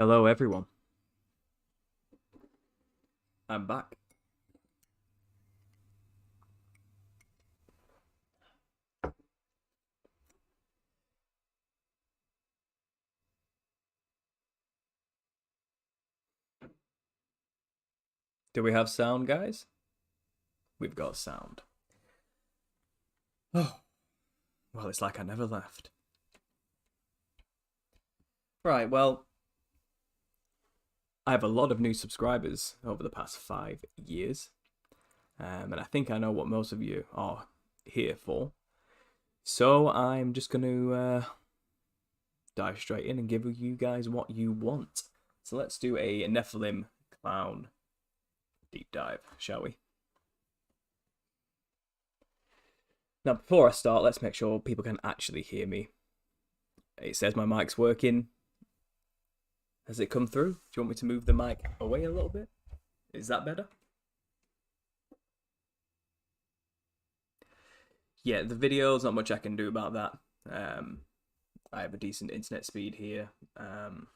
Hello, everyone. I'm back. Do we have sound, guys? We've got sound. Oh, well, it's like I never left. Right, well, I have a lot of new subscribers over the past 5 years. And I think I know what most of you are here for. So I'm just going to dive straight in and give you guys what you want. So let's do a Nephilim clown deep dive, shall we? Now, before I start, let's make sure people can actually hear me. It says my mic's working. Has it come through? Do you want me to move the mic away a little bit? Is that better? Yeah, the videos, not much I can do about that. I have a decent internet speed here. The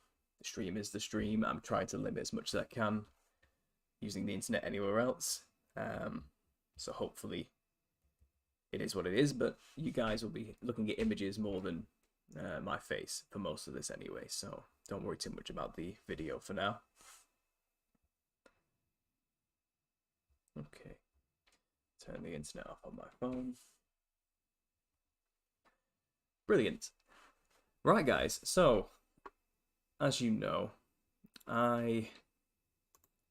stream is the stream. I'm trying to limit as much as I can using the internet anywhere else. So hopefully it is what it is, but you guys will be looking at images more than my face for most of this anyway, so don't worry too much about the video for now. Okay, turn the internet off on my phone. Brilliant. Right, guys, so as you know, I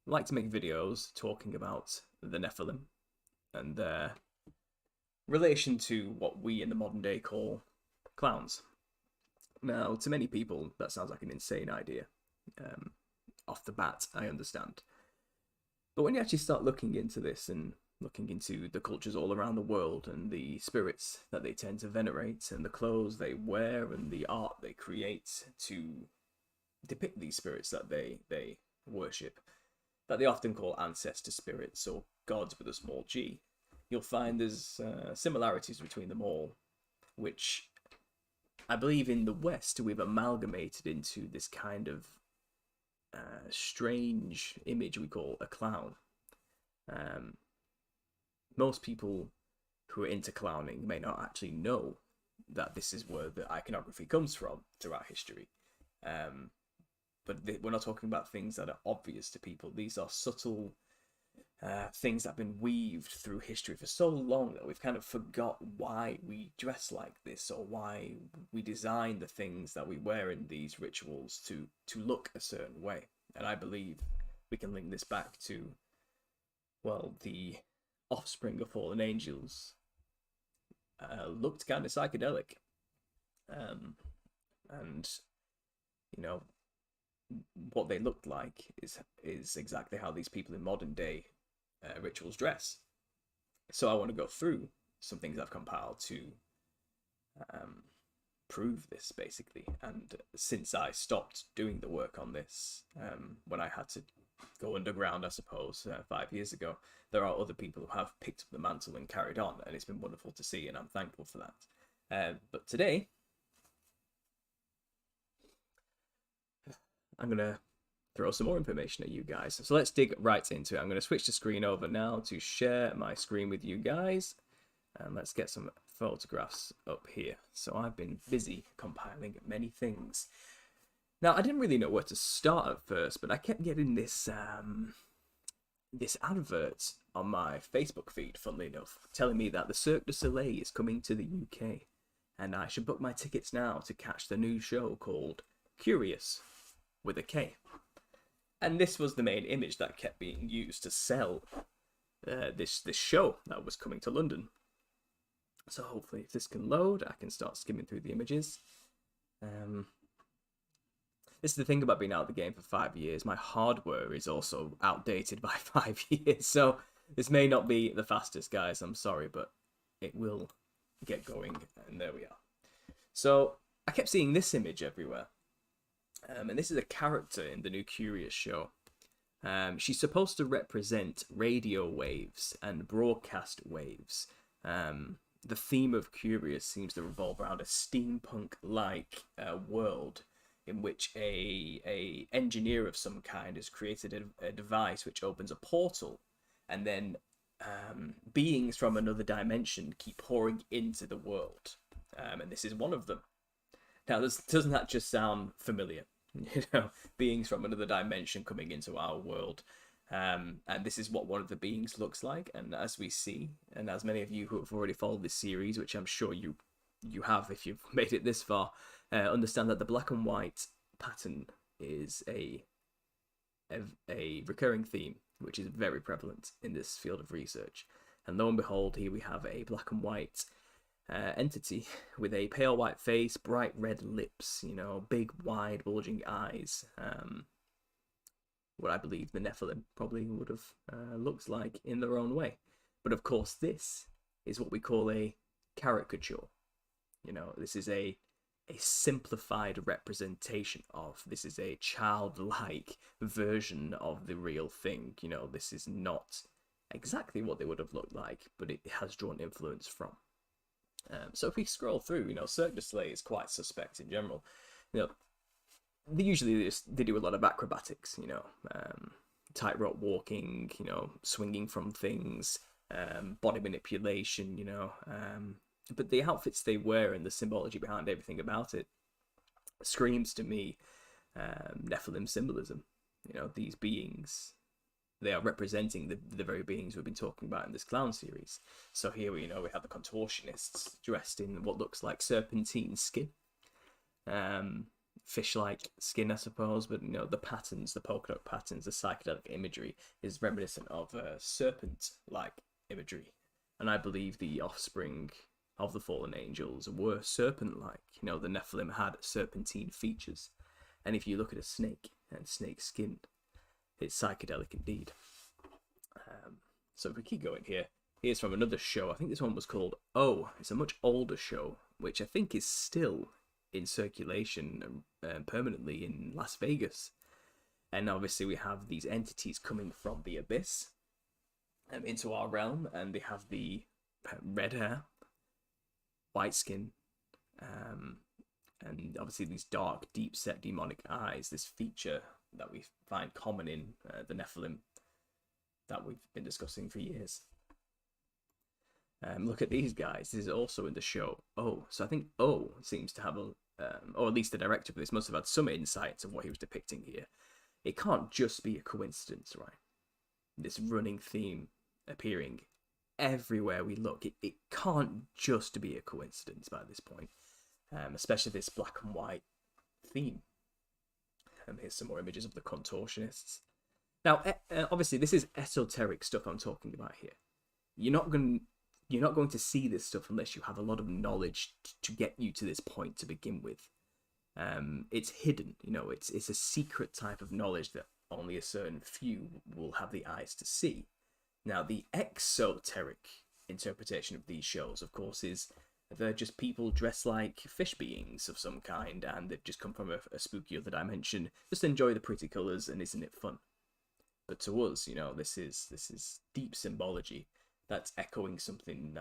like to make videos talking about the Nephilim and their relation to what we in the modern day call clowns. Now, to many people, that sounds like an insane idea. Off the bat, I understand. But when you actually start looking into this and looking into the cultures all around the world and the spirits that they tend to venerate and the clothes they wear and the art they create to depict these spirits that they worship, that they often call ancestor spirits or gods with a small g, you'll find there's similarities between them all, which I believe in the West we've amalgamated into this kind of strange image we call a clown. Most people who are into clowning may not actually know that this is where the iconography comes from throughout history. But we're not talking about things that are obvious to people. These are subtle things that have been weaved through history for so long that we've kind of forgot why we dress like this or why we design the things that we wear in these rituals to look a certain way. And I believe we can link this back to, well, the offspring of fallen angels looked kind of psychedelic. And, you know, what they looked like is exactly how these people in modern day rituals dress. So I want to go through some things I've compiled to prove this, basically. And since I stopped doing the work on this, when I had to go underground, I suppose, 5 years ago, there are other people who have picked up the mantle and carried on, and it's been wonderful to see, and I'm thankful for that. But today, I'm going to throw some more information at you guys. So let's dig right into it. I'm going to switch the screen over now to share my screen with you guys. And let's get some photographs up here. So I've been busy compiling many things. Now, I didn't really know where to start at first, but I kept getting this this advert on my Facebook feed, funnily enough, telling me that the Cirque du Soleil is coming to the UK. And I should book my tickets now to catch the new show called Curious, with a K. And this was the main image that kept being used to sell this show that was coming to London. So hopefully if this can load, I can start skimming through the images. This is the thing about being out of the game for 5 years. My hardware is also outdated by 5 years. So this may not be the fastest, guys. I'm sorry, but it will get going. And there we are. So I kept seeing this image everywhere. And this is a character in the new Curious show. She's supposed to represent radio waves and broadcast waves. The theme of Curious seems to revolve around a steampunk-like world in which a engineer of some kind has created a device which opens a portal, and then beings from another dimension keep pouring into the world, and this is one of them. Now, doesn't that just sound familiar? You know, beings from another dimension coming into our world. And this is what one of the beings looks like. And as we see, and as many of you who have already followed this series, which I'm sure you have if you've made it this far, understand that the black and white pattern is a recurring theme, which is very prevalent in this field of research. And lo and behold, here we have a black and white entity with a pale white face, bright red lips, you know, big, wide, bulging eyes. What I believe the Nephilim probably would have looked like in their own way. But of course, this is what we call a caricature. You know, this is a simplified representation of. This is a childlike version of the real thing. You know, this is not exactly what they would have looked like, but it has drawn influence from. So if we scroll through, you know, Cirque du Soleil is quite suspect in general. You know, they do a lot of acrobatics, you know, tightrope walking, you know, swinging from things, body manipulation, you know, but the outfits they wear and the symbology behind everything about it screams to me Nephilim symbolism. You know, these beings, they are representing the very beings we've been talking about in this clown series. So here we have the contortionists dressed in what looks like serpentine skin, fish-like skin, I suppose, but you know, the patterns, the polka dot patterns, the psychedelic imagery is reminiscent of serpent-like imagery. And I believe the offspring of the fallen angels were serpent-like. You know, the Nephilim had serpentine features. And if you look at a snake and snake skin, it's psychedelic indeed. So if we keep going here, here's from another show. I think this one was called Oh. It's a much older show, which I think is still in circulation permanently in Las Vegas. And obviously we have these entities coming from the abyss into our realm, and they have the red hair, white skin, and obviously these dark, deep-set demonic eyes, this feature that we find common in the Nephilim that we've been discussing for years. Look at these guys. This is also in the show Oh. So I think Oh seems to have or at least the director of this must have had some insights of what he was depicting here. It can't just be a coincidence, right? This running theme appearing everywhere we look. It can't just be a coincidence by this point, especially this black and white theme. Here's some more images of the contortionists. Now, obviously, this is esoteric stuff I'm talking about here. You're not going to see this stuff unless you have a lot of knowledge to get you to this point to begin with. It's hidden, you know. It's a secret type of knowledge that only a certain few will have the eyes to see. Now, the exoteric interpretation of these shows, of course, is they're just people dressed like fish beings of some kind, and they've just come from a spooky other dimension. Just enjoy the pretty colours, and isn't it fun? But to us, you know, this is deep symbology that's echoing something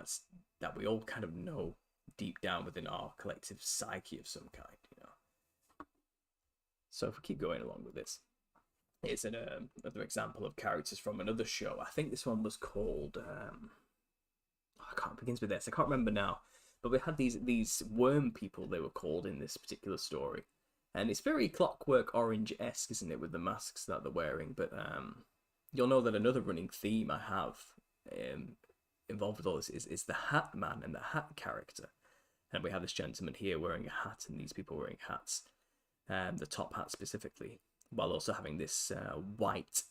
that we all kind of know deep down within our collective psyche of some kind, you know. So if we keep going along with this, it's another example of characters from another show. I think this one was called begins with this. I can't remember now. But we had these worm people, they were called in this particular story. And it's very Clockwork Orange-esque, isn't it, with the masks that they're wearing. But you'll know that another running theme I have involved with all this is the Hat Man and the Hat character. And we have this gentleman here wearing a hat, and these people wearing hats. The top hat specifically, while also having this white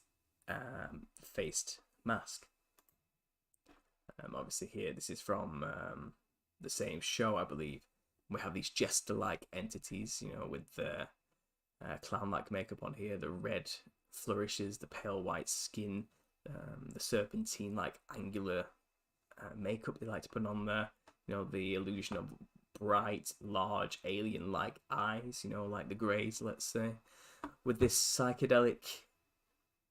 faced mask. Obviously here, this is from the same show, I believe. We have these jester-like entities, you know, with the clown-like makeup on here, the red flourishes, the pale white skin, the serpentine-like angular makeup they like to put on there. You know, the illusion of bright, large, alien-like eyes, you know, like the Greys, let's say, with this psychedelic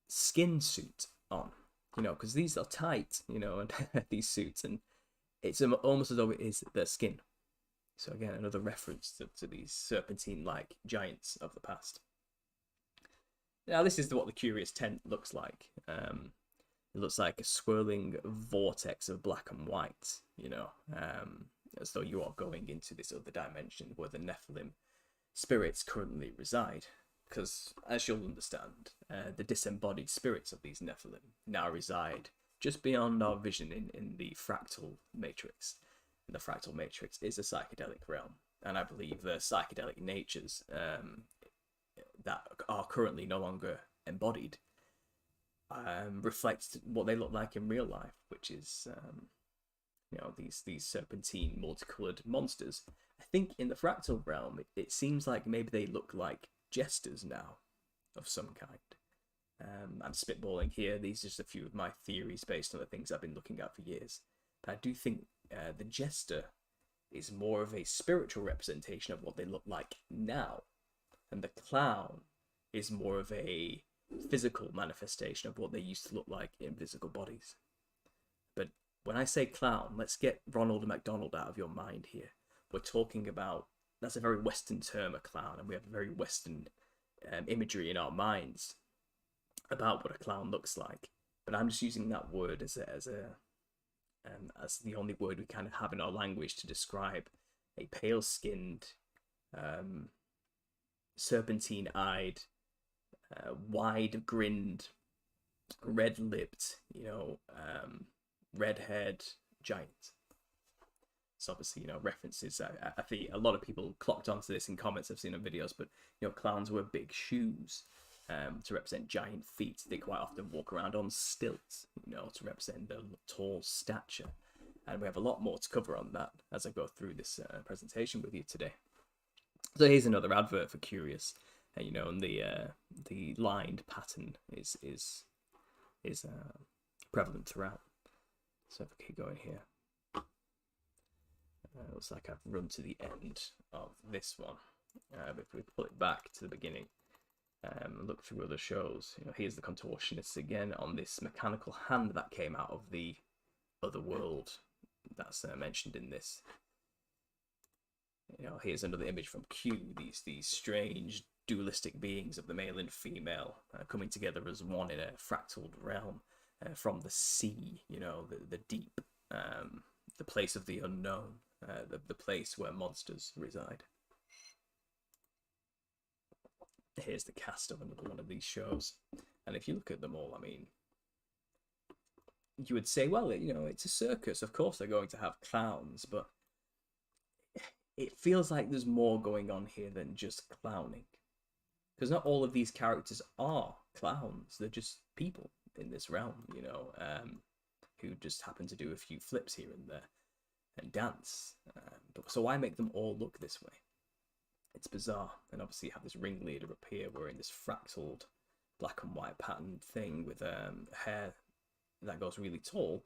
skin suit on, you know, because these are tight, you know, and these suits, and it's almost as though it is their skin. So again, another reference to these serpentine-like giants of the past. Now this is what the curious tent looks like. It looks like a swirling vortex of black and white, you know, as though you are going into this other dimension where the Nephilim spirits currently reside. Because, as you'll understand, the disembodied spirits of these Nephilim now reside just beyond our vision in the fractal matrix. And the fractal matrix is a psychedelic realm, and I believe the psychedelic natures that are currently no longer embodied reflect what they look like in real life, which is you know, these serpentine multicolored monsters. I think in the fractal realm it seems like maybe they look like jesters now of some kind. I'm spitballing here. These are just a few of my theories based on the things I've been looking at for years, but I do think the jester is more of a spiritual representation of what they look like now, and the clown is more of a physical manifestation of what they used to look like in physical bodies. But when I say clown, let's get Ronald McDonald out of your mind here. We're talking about, that's a very Western term, a clown, and we have a very Western imagery in our minds about what a clown looks like. But I'm just using that word as the only word we kind of have in our language to describe a pale-skinned, serpentine-eyed, wide-grinned, red-lipped, you know, red-haired giant. So obviously, you know, references. I think a lot of people clocked onto this in comments I've seen on videos, but you know, clowns wear big shoes to represent giant feet. They quite often walk around on stilts, you know, to represent their tall stature. And we have a lot more to cover on that as I go through this presentation with you today. So here's another advert for Curious. You know, and the lined pattern is prevalent throughout. So if we keep going here, looks like I've run to the end of this one. But if we pull it back to the beginning, look through other shows. You know, here's the contortionists again on this mechanical hand that came out of the other world that's mentioned in this. You know, here's another image from Q. These strange dualistic beings of the male and female coming together as one in a fractal realm from the sea. You know, the deep, the place of the unknown, the place where monsters reside. Here's the cast of another one of these shows, and if you look at them all, I mean, you would say, well, you know, it's a circus. Of course, they're going to have clowns, but it feels like there's more going on here than just clowning. Because not all of these characters are clowns. They're just people in this realm, you know, who just happen to do a few flips here and there and dance. So why make them all look this way? It's bizarre. And obviously you have this ringleader up here wearing this fractaled black and white pattern thing with hair that goes really tall.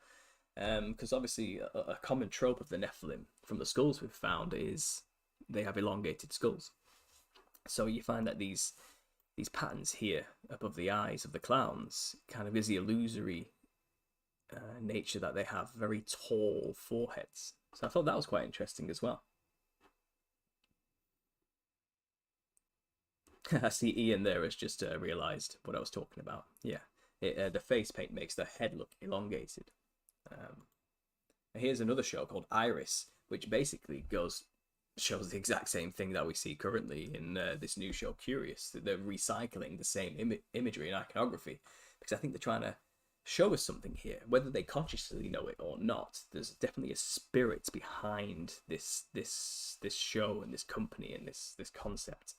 Because obviously a common trope of the Nephilim from the skulls we've found is they have elongated skulls. So you find that these patterns here above the eyes of the clowns kind of is the illusory nature that they have very tall foreheads. So I thought that was quite interesting as well. I see Ian there has just realised what I was talking about. Yeah, the face paint makes the head look elongated. Here's another show called Iris, which basically shows the exact same thing that we see currently in this new show, Curious. They're recycling the same imagery and iconography, because I think they're trying to show us something here, whether they consciously know it or not. There's definitely a spirit behind this show and this company and this concept.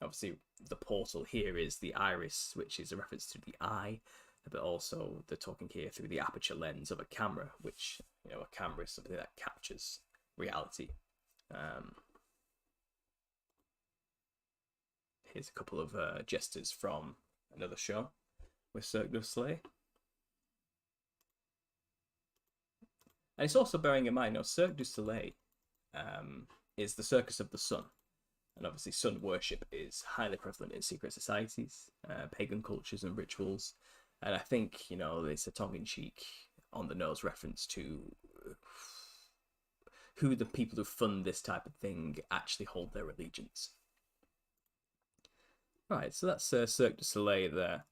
Obviously, the portal here is the iris, which is a reference to the eye, but also they're talking here through the aperture lens of a camera, which, you know, a camera is something that captures reality. Here's a couple of jesters from another show with Cirque du Soleil. And it's also bearing in mind, you know, Cirque du Soleil is the circus of the sun. And obviously sun worship is highly prevalent in secret societies, pagan cultures and rituals. And I think, you know, it's a tongue-in-cheek, on-the-nose reference to who the people who fund this type of thing actually hold their allegiance. Right, so that's Cirque du Soleil there.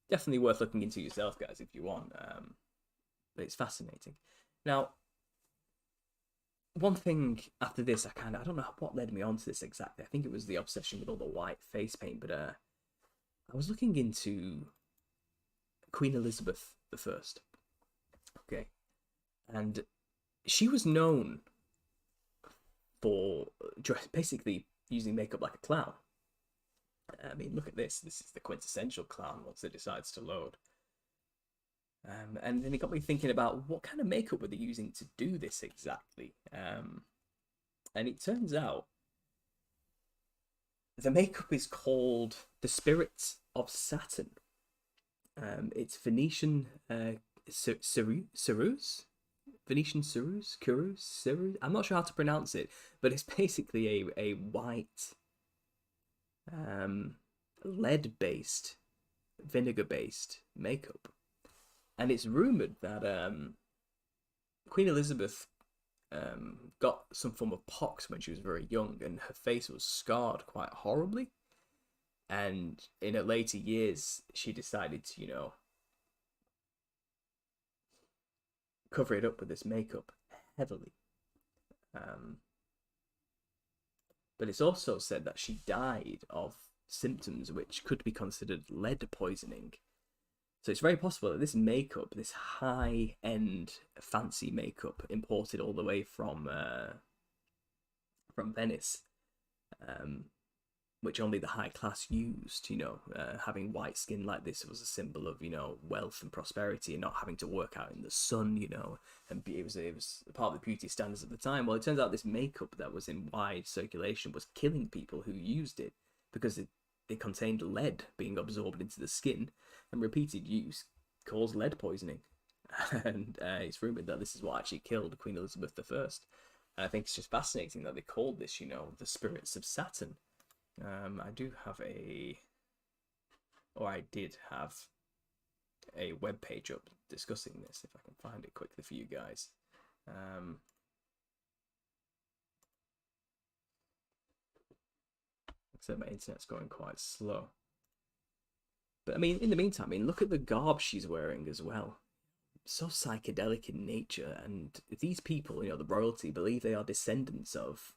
Definitely worth looking into yourself, guys, if you want. But it's fascinating. Now, one thing after this, I don't know what led me on to this exactly. I think it was the obsession with all the white face paint, but I was looking into Queen Elizabeth I. Okay. And she was known for basically using makeup like a clown. I mean, look at this. This is the quintessential clown once it decides to load. And then it got me thinking about what kind of makeup were they using to do this exactly. And it turns out the makeup is called the Spirit of Saturn. It's Venetian ceruse? Venetian ceruse? I'm not sure how to pronounce it, but it's basically a white, lead-based, vinegar-based makeup. And it's rumoured that Queen Elizabeth got some form of pox when she was very young, and her face was scarred quite horribly. And in her later years, she decided to, cover it up with this makeup heavily. But it's also said that she died of symptoms which could be considered lead poisoning. So it's very possible that this makeup, this high-end fancy makeup imported all the way from Venice, which only the high class used, having white skin like this was a symbol of, wealth and prosperity and not having to work out in the sun, and it was part of the beauty standards of the time. Well, it turns out this makeup that was in wide circulation was killing people who used it because it contained lead being absorbed into the skin, and repeated use caused lead poisoning. And it's rumoured that this is what actually killed Queen Elizabeth I. And I think it's just fascinating that they called this, the spirits of Saturn. I did have a web page up discussing this, if I can find it quickly for you guys. Except my internet's going quite slow. But I mean, in the meantime, look at the garb she's wearing as well. So psychedelic in nature, and these people, the royalty, believe they are descendants of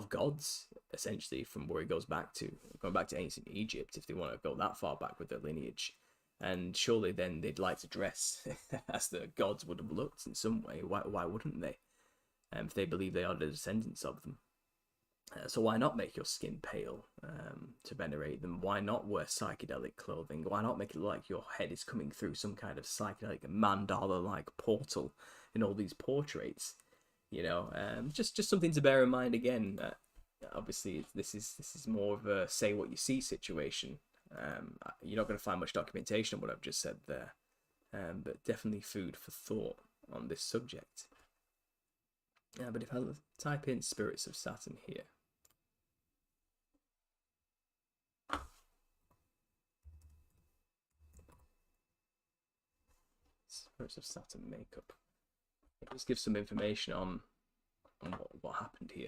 gods, essentially, from where it goes back to, going back to ancient Egypt, if they want to go that far back with their lineage. And surely then they'd like to dress as the gods would have looked in some way. Why wouldn't they? If they believe they are the descendants of them. So why not make your skin pale to venerate them? Why not wear psychedelic clothing? Why not make it look like your head is coming through some kind of psychedelic mandala-like portal in all these portraits? Just something to bear in mind again. Obviously, this is more of a say what you see situation. You're not going to find much documentation on what I've just said there, but definitely food for thought on this subject. But if I type in Spirits of Saturn here, Spirits of Saturn makeup, let's give some information on what happened here.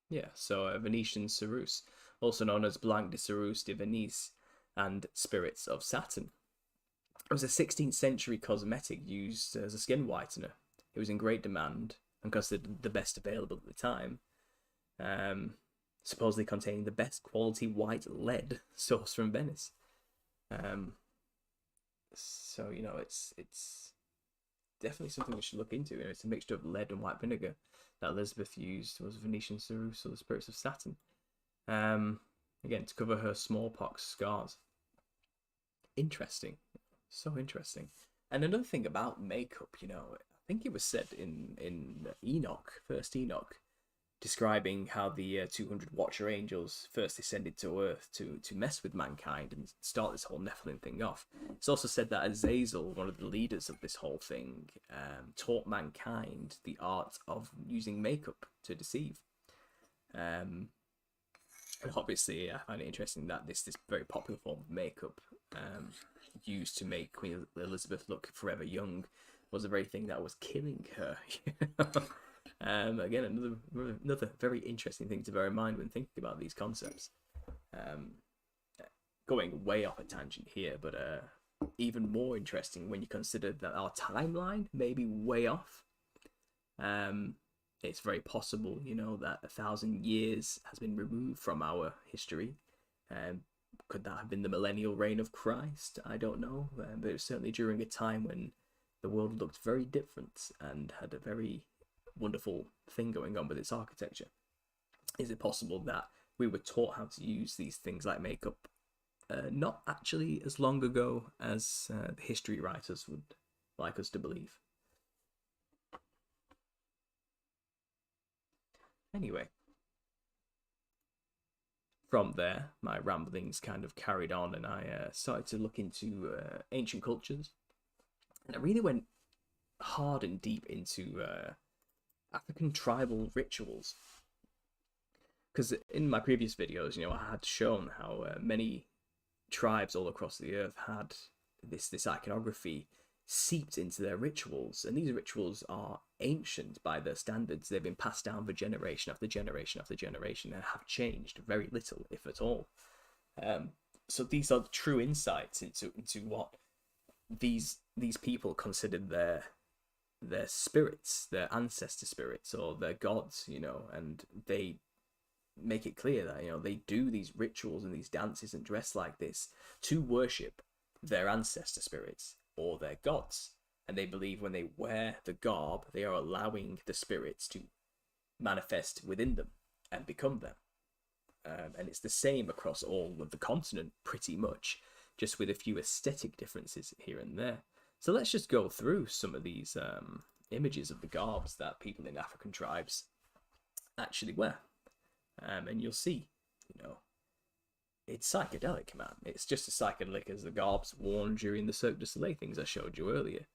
Yeah, so Venetian ceruse, also known as Blanc de Ceruse de Venise, and Spirits of Saturn. It was a 16th century cosmetic used as a skin whitener. It was in great demand and considered the best available at the time. Supposedly containing the best quality white lead sourced from Venice. So it's definitely something we should look into. It's a mixture of lead and white vinegar that Elizabeth used. Was Venetian ceruse, or the Spirits of Saturn. Again, to cover her smallpox scars. Interesting, so interesting. And another thing about makeup, I think it was said in Enoch, First Enoch, describing how the 200 Watcher Angels first descended to Earth to mess with mankind and start this whole Nephilim thing off. It's also said that Azazel, one of the leaders of this whole thing, taught mankind the art of using makeup to deceive. And obviously, I find it interesting that this very popular form of makeup, used to make Queen Elizabeth look forever young, was the very thing that was killing her. Again, another very interesting thing to bear in mind when thinking about these concepts. Going way off a tangent here, but even more interesting when you consider that our timeline may be way off. It's very possible, you know, that 1,000 years has been removed from our history. Could that have been the millennial reign of Christ? I don't know, but it was certainly during a time when the world looked very different and had a very wonderful thing going on with its architecture. Is it possible that we were taught how to use these things like makeup not actually as long ago as the history writers would like us to believe? Anyway, from there, my ramblings kind of carried on, and I started to look into ancient cultures, and I really went hard and deep into African tribal rituals. Because in my previous videos, you know, I had shown how many tribes all across the earth had this iconography seeped into their rituals, and these rituals are ancient by their standards. They've been passed down for generation after generation after generation and have changed very little, if at all. So these are true insights into what these people considered their spirits, their ancestor spirits, or their gods, you know, and they make it clear that, you know, they do these rituals and these dances and dress like this to worship their ancestor spirits or their gods. And they believe when they wear the garb, they are allowing the spirits to manifest within them and become them. And it's the same across all of the continent, pretty much, just with a few aesthetic differences here and there. So let's just go through some of these images of the garbs that people in African tribes actually wear. And you'll see, you know, it's psychedelic, man. It's just as psychedelic as the garbs worn during the Cirque du Soleil things I showed you earlier.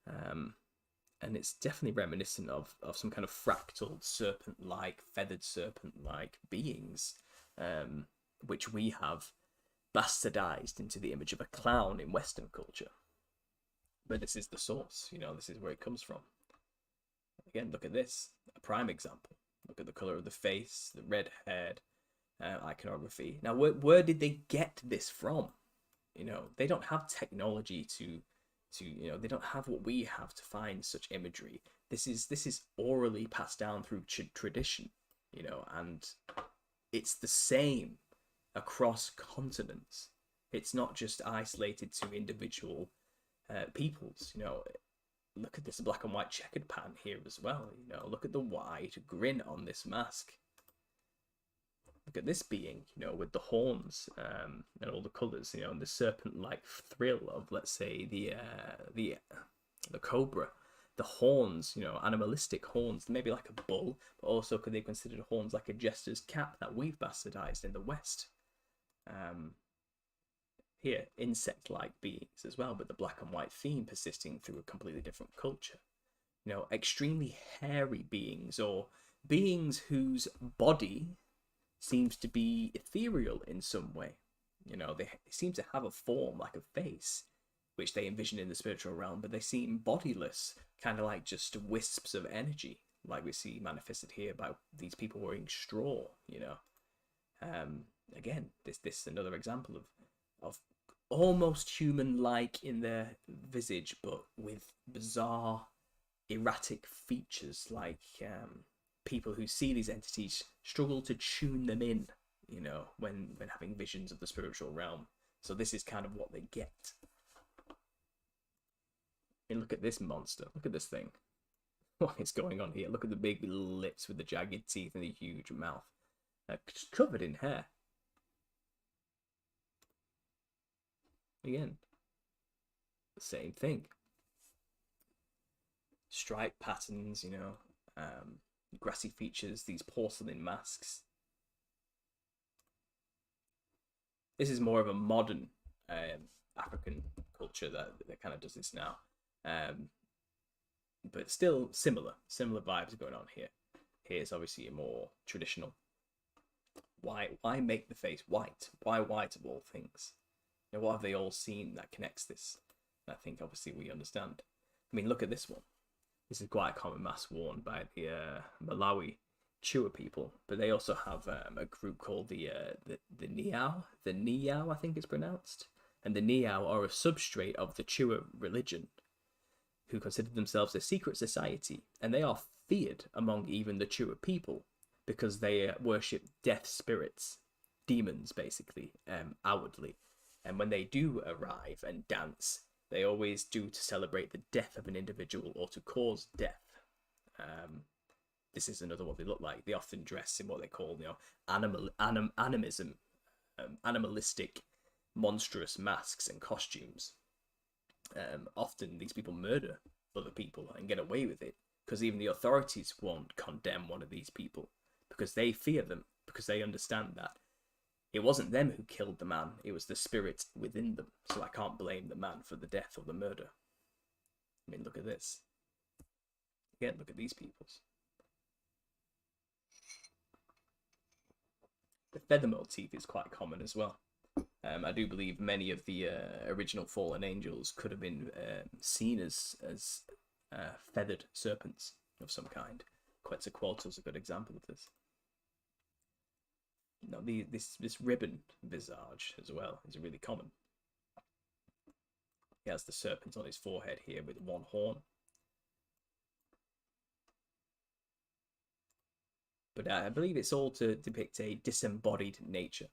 And it's definitely reminiscent of some kind of fractal serpent-like, feathered serpent-like beings, which we have bastardized into the image of a clown in Western culture. But this is the source, you know, this is where it comes from. Again, look at this, a prime example. Look at the color of the face, the red-haired iconography. Now, where did they get this from? You know, they don't have technology to you know, they don't have what we have to find such imagery. This is orally passed down through tradition, you know, and it's the same across continents. It's not just isolated to individual peoples, you know. Look at this black and white checkered pattern here as well, you know. Look at the wide grin on this mask. Look at this being, you know, with the horns and all the colours, you know, and the serpent-like thrill of, let's say, the cobra, the horns, you know, animalistic horns, maybe like a bull, but also could they consider horns like a jester's cap that we've bastardized in the West. Here, insect-like beings as well, but the black and white theme persisting through a completely different culture. You know, extremely hairy beings, or beings whose body seems to be ethereal in some way. You know, they seem to have a form like a face, which they envision in the spiritual realm, but they seem bodiless, kind of like just wisps of energy, like we see manifested here by these people wearing straw, you know. Again, this another example of almost human-like in their visage, but with bizarre, erratic features, like people who see these entities struggle to tune them in, you know, when having visions of the spiritual realm. So this is kind of what they get. And look at this monster. Look at this thing. What is going on here? Look at the big lips with the jagged teeth and the huge mouth. Just covered in hair. Again, the same thing. Stripe patterns, you know, grassy features, these porcelain masks. This is more of a modern African culture that kind of does this now. But still similar vibes going on here. Here's obviously a more traditional Why make the face white? Why white of all things? You know, what have they all seen that connects this? And I think obviously we understand. I mean, look at this one. This is quite a common mask worn by the Malawi Chewa people, but they also have a group called the Niao. The Niao, I think it's pronounced. And the Niao are a substrate of the Chewa religion, who consider themselves a secret society, and they are feared among even the Chewa people because they worship death spirits, demons basically, outwardly. And when they do arrive and dance, they always do to celebrate the death of an individual or to cause death. This is another what they look like. They often dress in what they call, animism, animalistic, monstrous masks and costumes. Often these people murder other people and get away with it because even the authorities won't condemn one of these people because they fear them, because they understand that it wasn't them who killed the man, it was the spirit within them. So I can't blame the man for the death or the murder. I mean, look at this. Again, look at these peoples. The feather motif is quite common as well. I do believe many of the original fallen angels could have been seen as feathered serpents of some kind. Quetzalcoatl is a good example of this. No, this ribbon visage as well is really common. He has the serpent on his forehead here with one horn. But I believe it's all to depict a disembodied nature.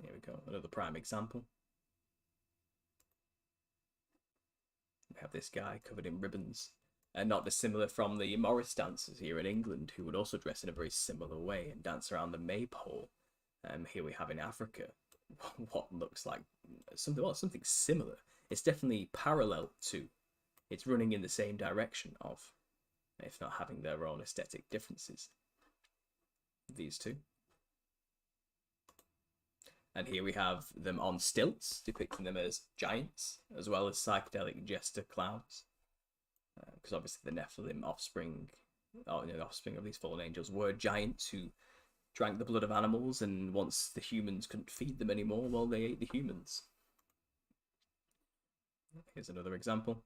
Here we go, another prime example. We have this guy covered in ribbons, and not dissimilar from the Morris dancers here in England, who would also dress in a very similar way and dance around the maypole. Here we have in Africa what looks like something similar. It's definitely parallel to. It's running in the same direction of, if not having their own aesthetic differences. These two. And here we have them on stilts, depicting them as giants, as well as psychedelic jester clowns. Because obviously the Nephilim offspring, the offspring of these fallen angels, were giants who drank the blood of animals, and once the humans couldn't feed them anymore, well, they ate the humans. Here's another example.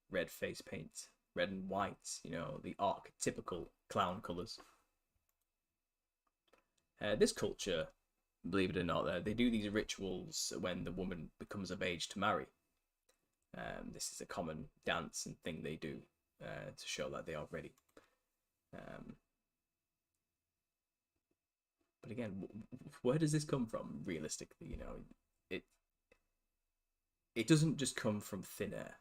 Red face paint, red and white, the archetypical clown colours. This culture, believe it or not, they do these rituals when the woman becomes of age to marry. This is a common dance and thing they do to show that they are ready. But again, where does this come from? Realistically, it doesn't just come from thin air.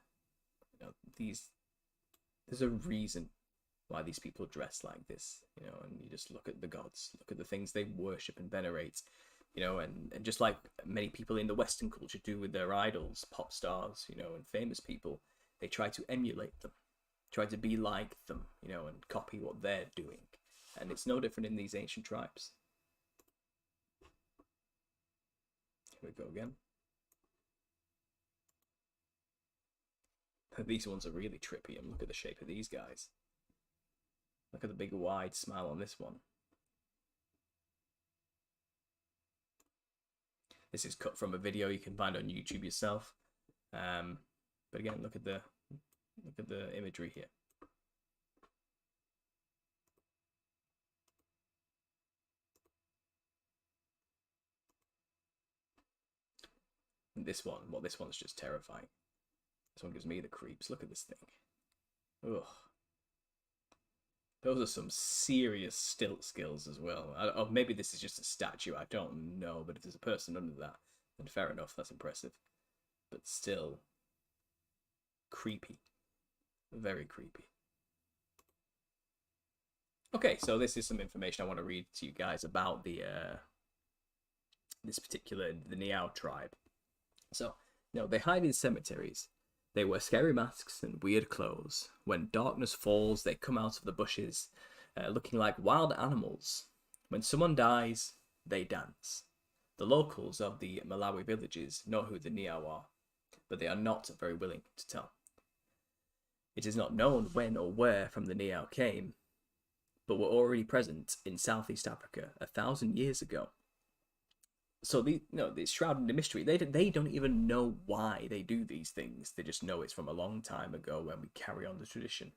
There's a reason why these people dress like this, and you just look at the gods, look at the things they worship and venerate, and just like many people in the Western culture do with their idols, pop stars, and famous people, they try to emulate them, try to be like them, and copy what they're doing. And it's no different in these ancient tribes. Here we go again. These ones are really trippy, and look at the shape of these guys. Look at the big wide smile on this one. This is cut from a video you can find on YouTube yourself. But again, look at the imagery here. And this one's just terrifying. This one gives me the creeps. Look at this thing. Ugh. Those are some serious stilt skills as well. Or maybe this is just a statue, I don't know. But if there's a person under that, then fair enough, that's impressive. But still, creepy. Very creepy. Okay, so this is some information I want to read to you guys about the the Niao tribe. So, they hide in cemeteries. They wear scary masks and weird clothes. When darkness falls, they come out of the bushes, looking like wild animals. When someone dies, they dance. The locals of the Malawi villages know who the Niao are, but they are not very willing to tell. It is not known when or where from the Niao came, but were already present in Southeast Africa 1,000 years ago. So it's shrouded in mystery. They don't even know why they do these things. They just know it's from a long time ago when we carry on the tradition.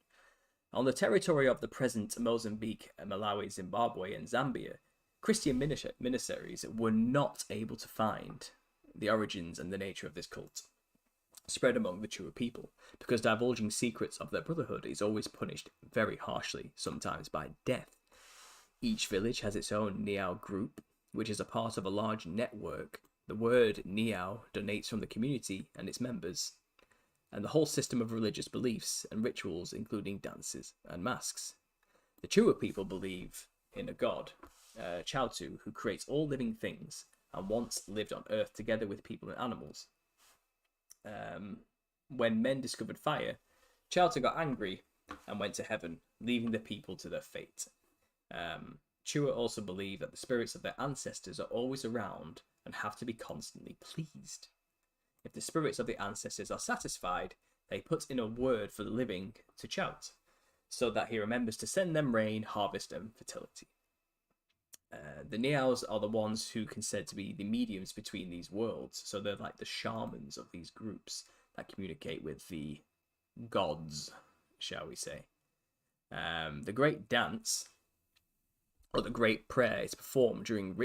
On the territory of the present Mozambique, Malawi, Zimbabwe, and Zambia, Christian ministaries were not able to find the origins and the nature of this cult spread among the Chua people, because divulging secrets of their brotherhood is always punished very harshly, sometimes by death. Each village has its own Niao group, which is a part of a large network. The word Niao donates from the community and its members, and the whole system of religious beliefs and rituals, including dances and masks. The Chua people believe in a god, Chautu, who creates all living things and once lived on Earth together with people and animals. When men discovered fire, Chautu got angry and went to heaven, leaving the people to their fate. Chua also believe that the spirits of their ancestors are always around and have to be constantly pleased. If the spirits of the ancestors are satisfied, they put in a word for the living to Chout, so that he remembers to send them rain, harvest, and fertility. The Niaos are the ones who can said to be the mediums between these worlds, so they're like the shamans of these groups that communicate with the gods, shall we say. The great dance, or the great prayer, is performed during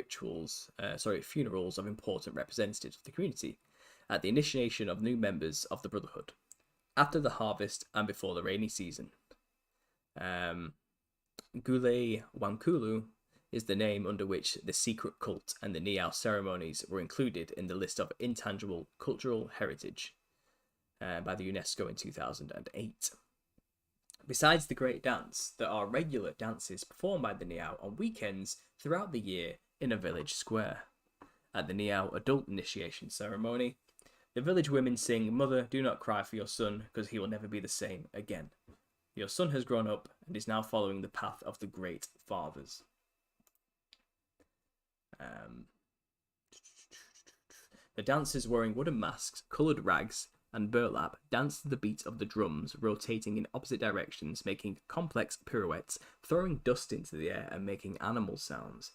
funerals of important representatives of the community, at the initiation of new members of the Brotherhood, after the harvest and before the rainy season. Gule Wankulu is the name under which the secret cult and the Niao ceremonies were included in the list of intangible cultural heritage by the UNESCO in 2008. Besides the great dance, there are regular dances performed by the Niao on weekends throughout the year in a village square. At the Niao adult initiation ceremony, the village women sing, "Mother, do not cry for your son, because he will never be the same again. Your son has grown up and is now following the path of the great fathers." The dancers, wearing wooden masks, coloured rags, and burlap, dance to the beat of the drums, rotating in opposite directions, making complex pirouettes, throwing dust into the air, and making animal sounds.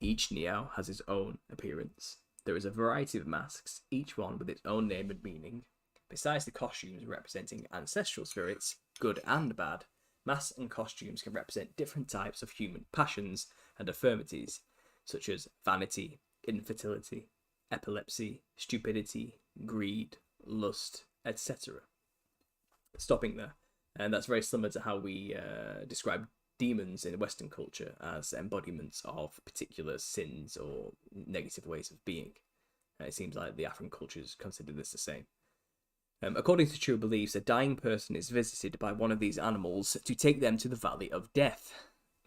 Each Niao has its own appearance. There is a variety of masks, each one with its own name and meaning. Besides the costumes representing ancestral spirits, good and bad, masks and costumes can represent different types of human passions and infirmities, such as vanity, infertility, epilepsy, stupidity, greed, lust, etc. Stopping there. And that's very similar to how we describe demons in Western culture as embodiments of particular sins or negative ways of being. It seems like the African cultures consider this the same. According to Chua beliefs, a dying person is visited by one of these animals to take them to the Valley of Death.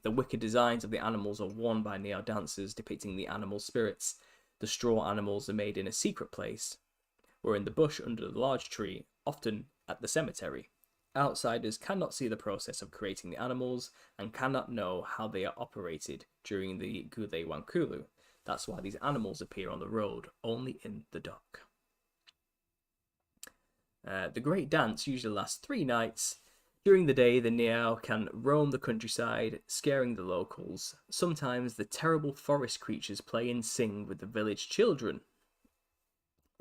The wicked designs of the animals are worn by Niao dancers depicting the animal spirits. The straw animals are made in a secret place, or in the bush under the large tree, often at the cemetery. Outsiders cannot see the process of creating the animals and cannot know how they are operated during the Gule Wankulu. That's why these animals appear on the road only in the dark. The great dance usually lasts 3 nights. During the day, the Niao can roam the countryside, scaring the locals. Sometimes the terrible forest creatures play and sing with the village children.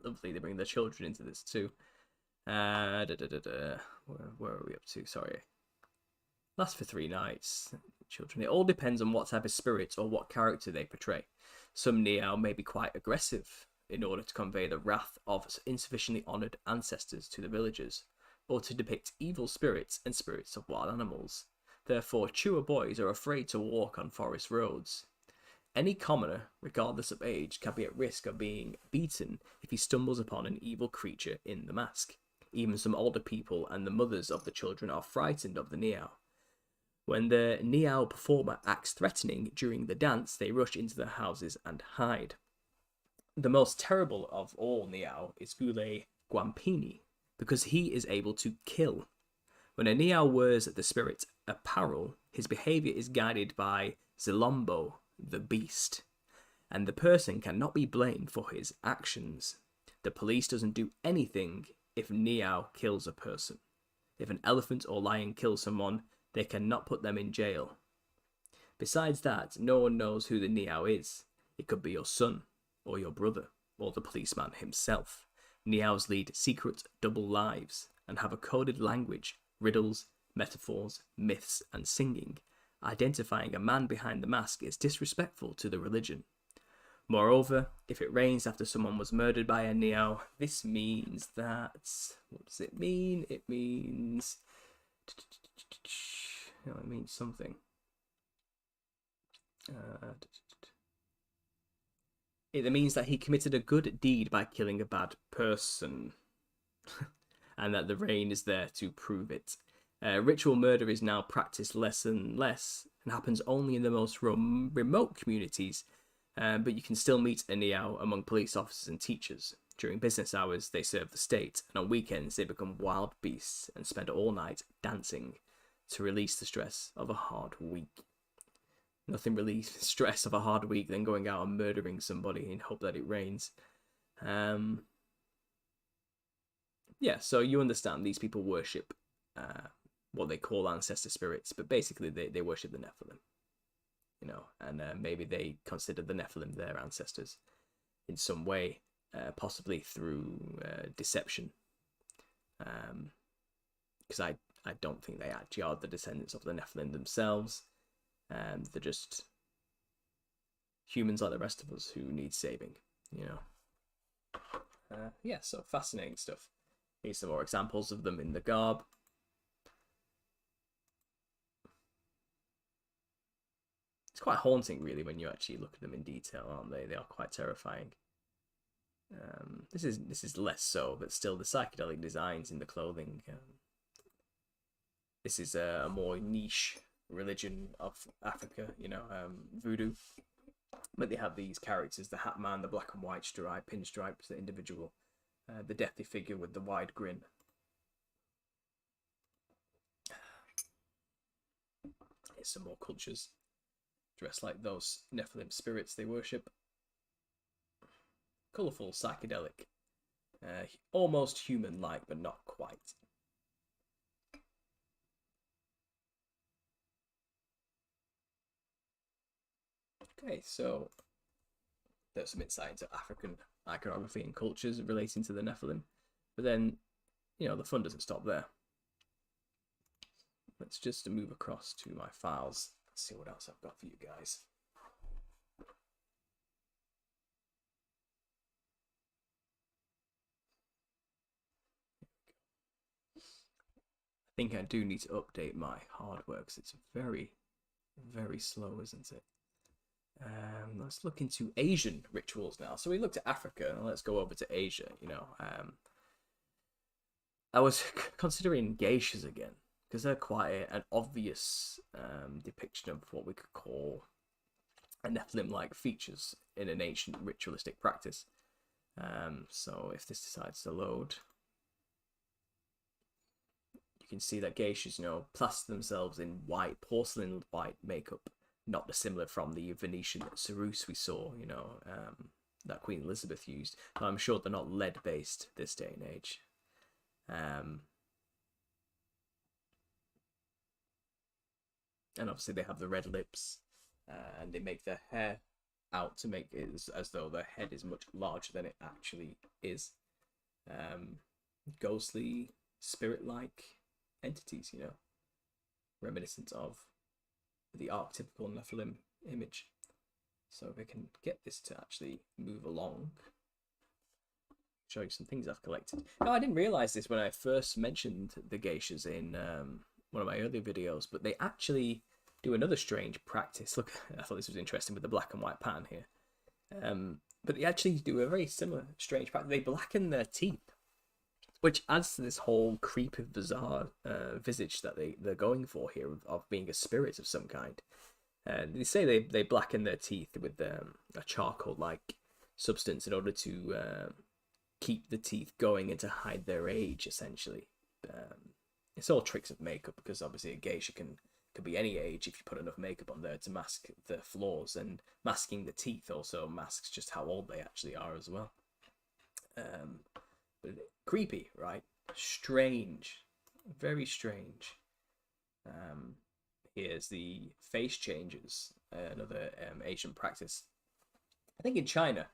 Lovely, they bring their children into this too. Where are we up to? Sorry. Lasts for 3 nights. Children. It all depends on what type of spirit or what character they portray. Some Niao may be quite aggressive in order to convey the wrath of insufficiently honoured ancestors to the villagers, or to depict evil spirits and spirits of wild animals. Therefore, Chua boys are afraid to walk on forest roads. Any commoner, regardless of age, can be at risk of being beaten if he stumbles upon an evil creature in the mask. Even some older people and the mothers of the children are frightened of the Niao. When the Niao performer acts threatening during the dance, they rush into their houses and hide. The most terrible of all Niao is Gule Gwampini, because he is able to kill. When a Niao wears the spirit apparel, his behaviour is guided by Zilombo, the beast, and the person cannot be blamed for his actions. The police doesn't do anything if Niao kills a person. If an elephant or lion kills someone, they cannot put them in jail. Besides that, no one knows who the Niao is. It could be your son, or your brother, or the policeman himself. Niaos lead secret double lives and have a coded language, riddles, metaphors, myths, and singing. Identifying a man behind the mask is disrespectful to the religion. Moreover, if it rains after someone was murdered by a Niao, this means that... What does it mean? It means... it means something. It means that he committed a good deed by killing a bad person. And that the rain is there to prove it. Ritual murder is now practiced less and less, and happens only in the most remote communities, but you can still meet a Niao among police officers and teachers. During business hours, they serve the state, and on weekends, they become wild beasts and spend all night dancing to release the stress of a hard week. Nothing relieves stress of a hard week than going out and murdering somebody in hope that it rains. Yeah, so you understand these people worship what they call ancestor spirits, but basically they worship the Nephilim, you know, and maybe they consider the Nephilim their ancestors in some way, possibly through deception, because I don't think they actually are the descendants of the Nephilim themselves. They're just humans like the rest of us who need saving, you know. Yeah, so fascinating stuff. Here's some more examples of them in the garb. It's quite haunting, really, when you actually look at them in detail, aren't they? They are quite terrifying. This is less so, but still the psychedelic designs in the clothing. This is a more niche religion of Africa, you know, voodoo. But they have these characters: the Hat Man, the black and white stripe, pinstripes, the individual, the deathly figure with the wide grin. Here's some more cultures dressed like those Nephilim spirits they worship. Colourful, psychedelic, almost human-like, but not quite. Okay, so there's some insight into African iconography and cultures relating to the Nephilim. But then, you know, the fun doesn't stop there. Let's just move across to my files. Let's see what else I've got for you guys. I think I do need to update my hardware because it's very, very slow, isn't it? Let's look into Asian rituals now. So we looked at Africa, and let's go over to Asia. You know, I was considering geishas again because they're quite an obvious depiction of what we could call a Nephilim-like features in an ancient ritualistic practice. So if this decides to load, you can see that geishas, you know, plaster themselves in white, porcelain white makeup, not dissimilar from the Venetian ceruse we saw, you know, that Queen Elizabeth used. But I'm sure they're not lead-based this day and age. And obviously they have the red lips, and they make their hair out to make it as though their head is much larger than it actually is. Ghostly, spirit-like entities, you know, reminiscent of the archetypical Nephilim image. So if I can get this to actually move along, show you some things I've collected. Now, I didn't realize this when I first mentioned the geishas in one of my earlier videos, but they actually do another strange practice. Look, I thought this was interesting with the black and white pattern here. But they actually do a very similar strange practice. They blacken their teeth, which adds to this whole creepy, bizarre visage that they're going for here of being a spirit of some kind. They say they blacken their teeth with a charcoal-like substance in order to keep the teeth going and to hide their age, essentially. It's all tricks of makeup, because obviously a geisha can be any age if you put enough makeup on there to mask the flaws, and masking the teeth also masks just how old they actually are as well. But creepy, right? Strange. Very strange. Here's the face changes, another Asian practice. I think in China.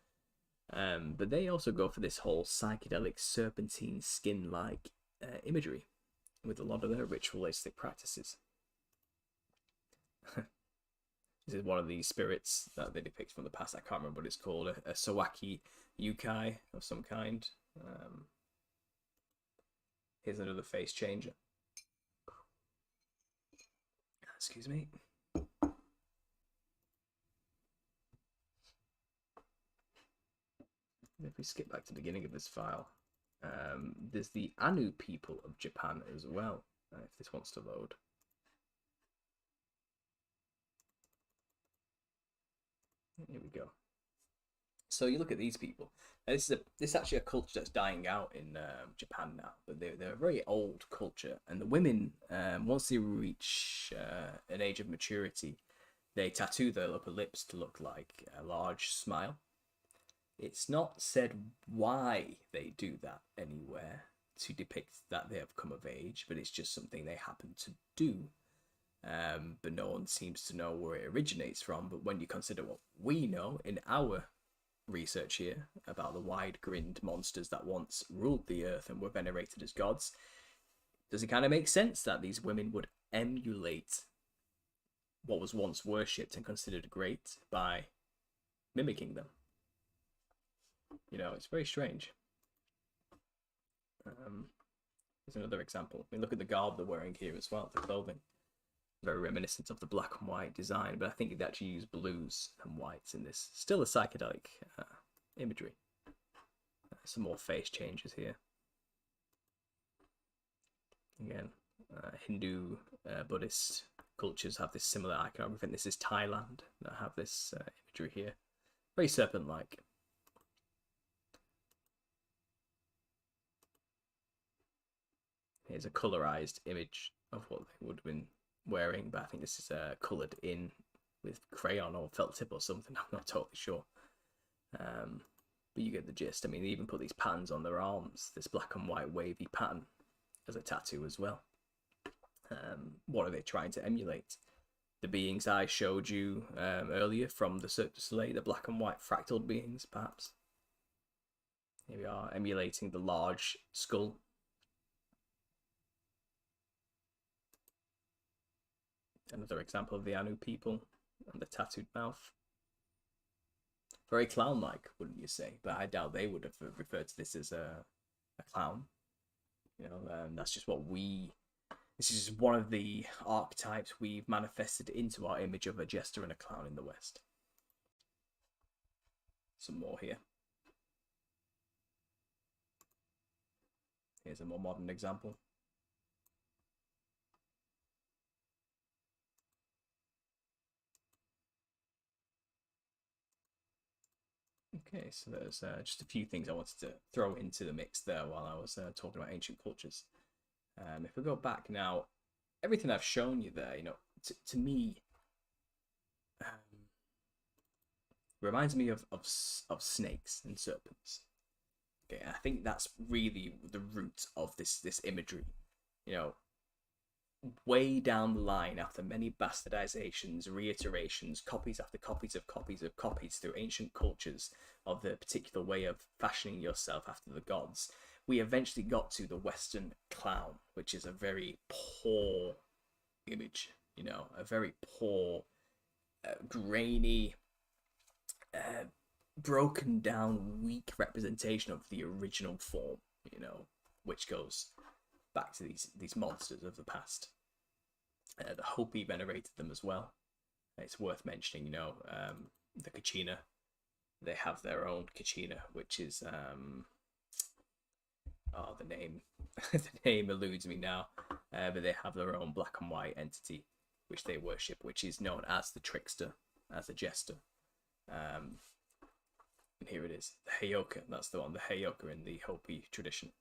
But they also go for this whole psychedelic serpentine skin-like imagery with a lot of their ritualistic practices. This is one of the spirits that they depict from the past. I can't remember what it's called. A Sawaki Yukai of some kind. Here's another face changer. Excuse me. If we skip back to the beginning of this file, there's the Anu people of Japan as well, if this wants to load. Here we go. So you look at these people. This is actually a culture that's dying out in Japan now, but they're a very old culture, and the women, once they reach an age of maturity, they tattoo their upper lips to look like a large smile. It's not said why they do that anywhere to depict that they have come of age, but it's just something they happen to do. But no one seems to know where it originates from. But when you consider what we know in our research here about the wide-grinned monsters that once ruled the earth and were venerated as gods, does it kind of make sense that these women would emulate what was once worshipped and considered great by mimicking them? You know, it's very strange. Here's another example. I mean, look at the garb they're wearing here as well, the clothing. Very reminiscent of the black and white design, but I think they actually use blues and whites in this. Still a psychedelic imagery. Some more face changes here. Again, Hindu, Buddhist cultures have this similar iconography. I think this is Thailand that have this imagery here. Very serpent-like. Here's a colorized image of what they would have been wearing, but I think this is coloured in with crayon or felt tip or something. I'm not totally sure. But you get the gist. I mean, they even put these patterns on their arms, this black and white wavy pattern as a tattoo as well. What are they trying to emulate? The beings I showed you earlier from the Cirque du Soleil, the black and white fractal beings, perhaps. Here we are, emulating the large skull. Another example of the Anu people and the tattooed mouth. Very clown-like, wouldn't you say? But I doubt they would have referred to this as a clown. You know, that's just what we... This is one of the archetypes we've manifested into our image of a jester and a clown in the West. Some more here. Here's a more modern example. Okay, so there's just a few things I wanted to throw into the mix there while I was talking about ancient cultures. If we go back now, everything I've shown you there, you know, to me, reminds me of snakes and serpents. Okay, I think that's really the root of this imagery. You know, way down the line, after many bastardizations, reiterations, copies after copies of copies of copies through ancient cultures of the particular way of fashioning yourself after the gods, we eventually got to the Western clown, which is a very poor image, you know, a very poor, grainy, broken down, weak representation of the original form, you know, which goes back to these monsters of the past. The Hopi venerated them as well. It's worth mentioning, you know, the Kachina. They have their own Kachina, which is the name the name eludes me now, but they have their own black and white entity which they worship, which is known as the trickster, as a jester. And here it is, the Heyoka. That's the one, the Heyoka in the Hopi tradition.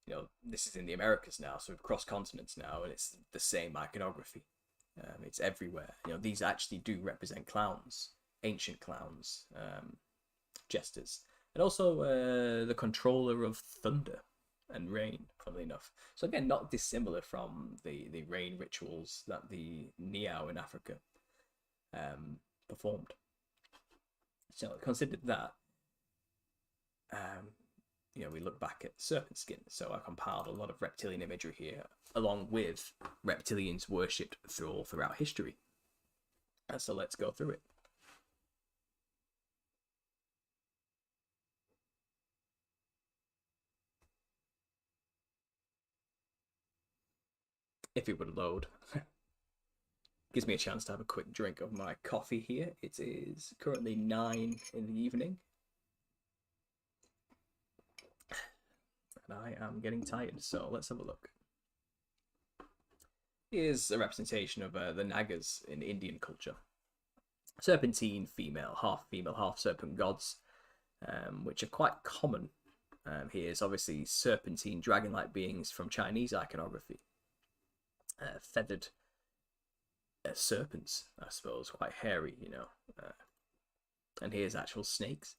You know, this is in the Americas now, so we've crossed continents now, and it's the same iconography. It's everywhere. You know, these actually do represent clowns, ancient clowns, jesters, and also the controller of thunder. and rain, funnily enough. So again, not dissimilar from the rain rituals that the Niao in Africa performed. So considered that, we look back at serpent skin. So I compiled a lot of reptilian imagery here, along with reptilians worshipped throughout history. So let's go through it. If it would load. Gives me a chance to have a quick drink of my coffee here. It is currently 9 in the evening. And I am getting tired, so let's have a look. Here's a representation of the Nagas in Indian culture. Serpentine female, half serpent gods, which are quite common. Here's obviously serpentine dragon-like beings from Chinese iconography. Feathered serpents, I suppose, quite hairy, and here's actual snakes.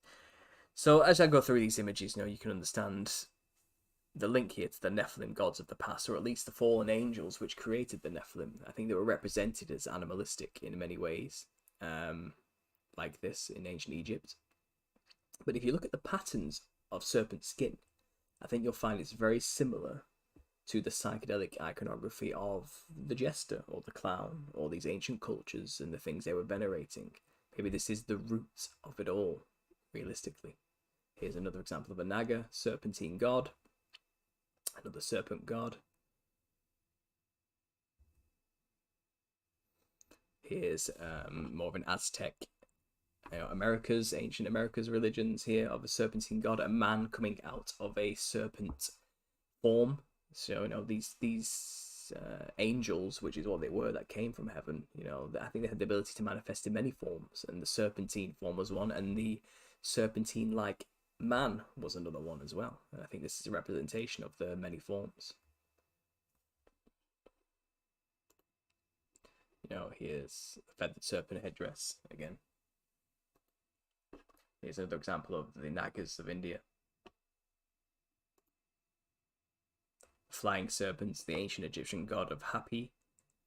So as I go through these images, you can understand the link here to the Nephilim gods of the past, or at least the fallen angels which created the Nephilim. I think they were represented as animalistic in many ways, like this in ancient Egypt. But if you look at the patterns of serpent skin, I think you'll find it's very similar to the psychedelic iconography of the jester or the clown or these ancient cultures and the things they were venerating. Maybe this is the root of it all, realistically. Here's another example of a Naga, serpentine god, another serpent god. Here's more of an Aztec, ancient America's religions here of a serpentine god, a man coming out of a serpent form. So these angels, which is what they were, that came from heaven. I think they had the ability to manifest in many forms, and the serpentine form was one, and the serpentine-like man was another one as well. And I think this is a representation of the many forms. Here's a feathered serpent headdress again. Here's another example of the Nagas of India. Flying serpents, the ancient Egyptian god of Hapi,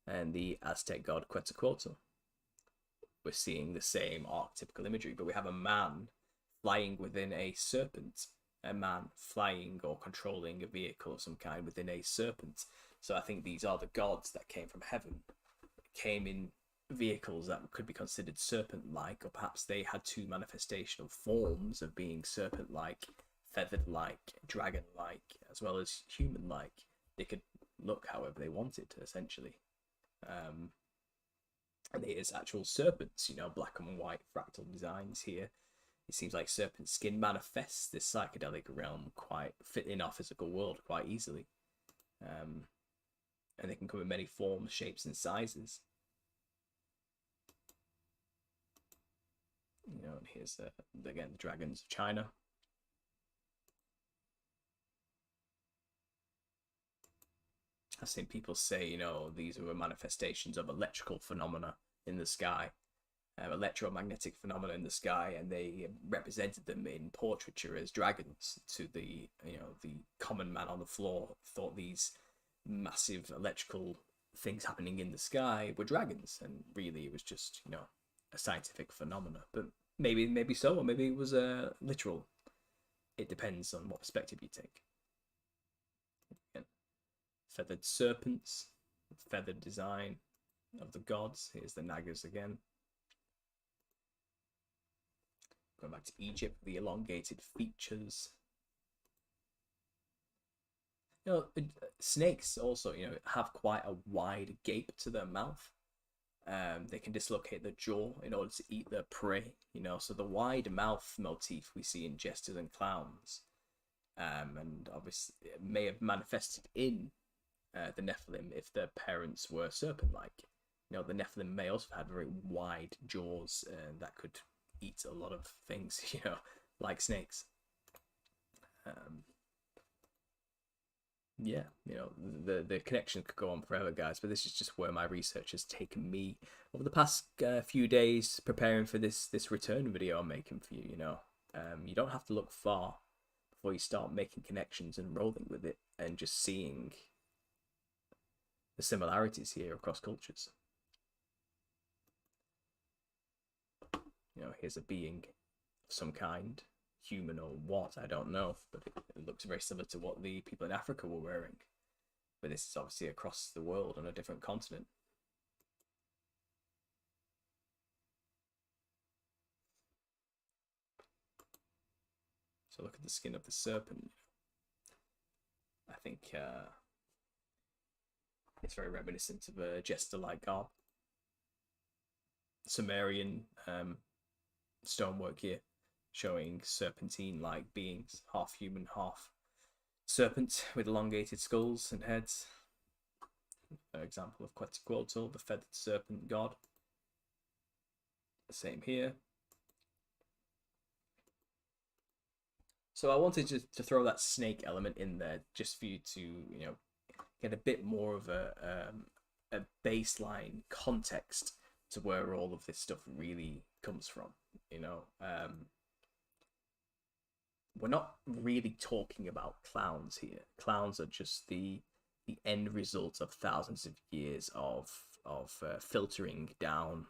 and the Aztec god Quetzalcoatl. We're seeing the same archetypical imagery, but we have a man flying within a serpent, a man flying or controlling a vehicle of some kind within a serpent. So I think these are the gods that came from heaven, came in vehicles that could be considered serpent-like, or perhaps they had two manifestational forms of being serpent-like, feathered-like, dragon-like, as well as human-like. They could look however they wanted, essentially. And here's actual serpents, black and white fractal designs here. It seems like serpent skin manifests this psychedelic realm quite fit in our physical world quite easily. And they can come in many forms, shapes, and sizes. And here's again the dragons of China. I've seen people say, these were manifestations of electrical phenomena in the sky, electromagnetic phenomena in the sky, and they represented them in portraiture as dragons. To the common man on the floor, thought these massive electrical things happening in the sky were dragons, and really it was just a scientific phenomena. But maybe so, or maybe it was literal. It depends on what perspective you take. Feathered serpents, feathered design of the gods. Here's the Nagas again. Going back to Egypt, the elongated features. Snakes also, have quite a wide gape to their mouth. They can dislocate the jaw in order to eat their prey. So the wide mouth motif we see in jesters and clowns, and obviously it may have manifested in the Nephilim if their parents were serpent-like. The Nephilim may also have had very wide jaws that could eat a lot of things, like snakes. Yeah, the connection could go on forever, guys, but this is just where my research has taken me over the past few days preparing for this return video I'm making for you. You don't have to look far before you start making connections and rolling with it and just seeing the similarities here across cultures. You know, here's a being of some kind, human or what, I don't know, but it looks very similar to what the people in Africa were wearing. But this is obviously across the world on a different continent. So look at the skin of the serpent. I think it's very reminiscent of a jester-like garb. Sumerian stonework here, showing serpentine-like beings, half human, half serpent, with elongated skulls and heads. An example of Quetzalcoatl, the feathered serpent god. The same here. So I wanted to throw that snake element in there just for you to, you know, get a bit more of a baseline context to where all of this stuff really comes from. You know, we're not really talking about clowns here. Clowns are just the end result of thousands of years of filtering down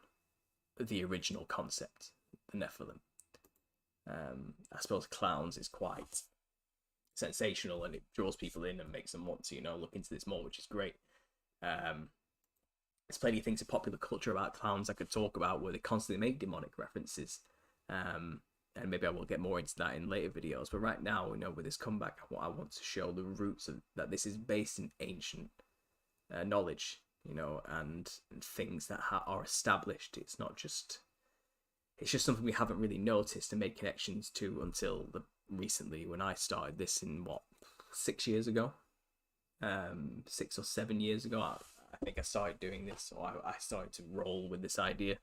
the original concept, the Nephilim. I suppose clowns is quite sensational and it draws people in and makes them want to, you know, look into this more, which is great. There's plenty of things in popular culture about clowns I could talk about where they constantly make demonic references. And maybe I will get more into that in later videos. But right now, you know, with this comeback, I want to show the roots of that. This is based in ancient knowledge, you know, and things that are established. It's not just. It's just something we haven't really noticed and made connections to until recently when I started this in, what, 6 years ago? 6 or 7 years ago, I think I started doing this, or I started to roll with this idea.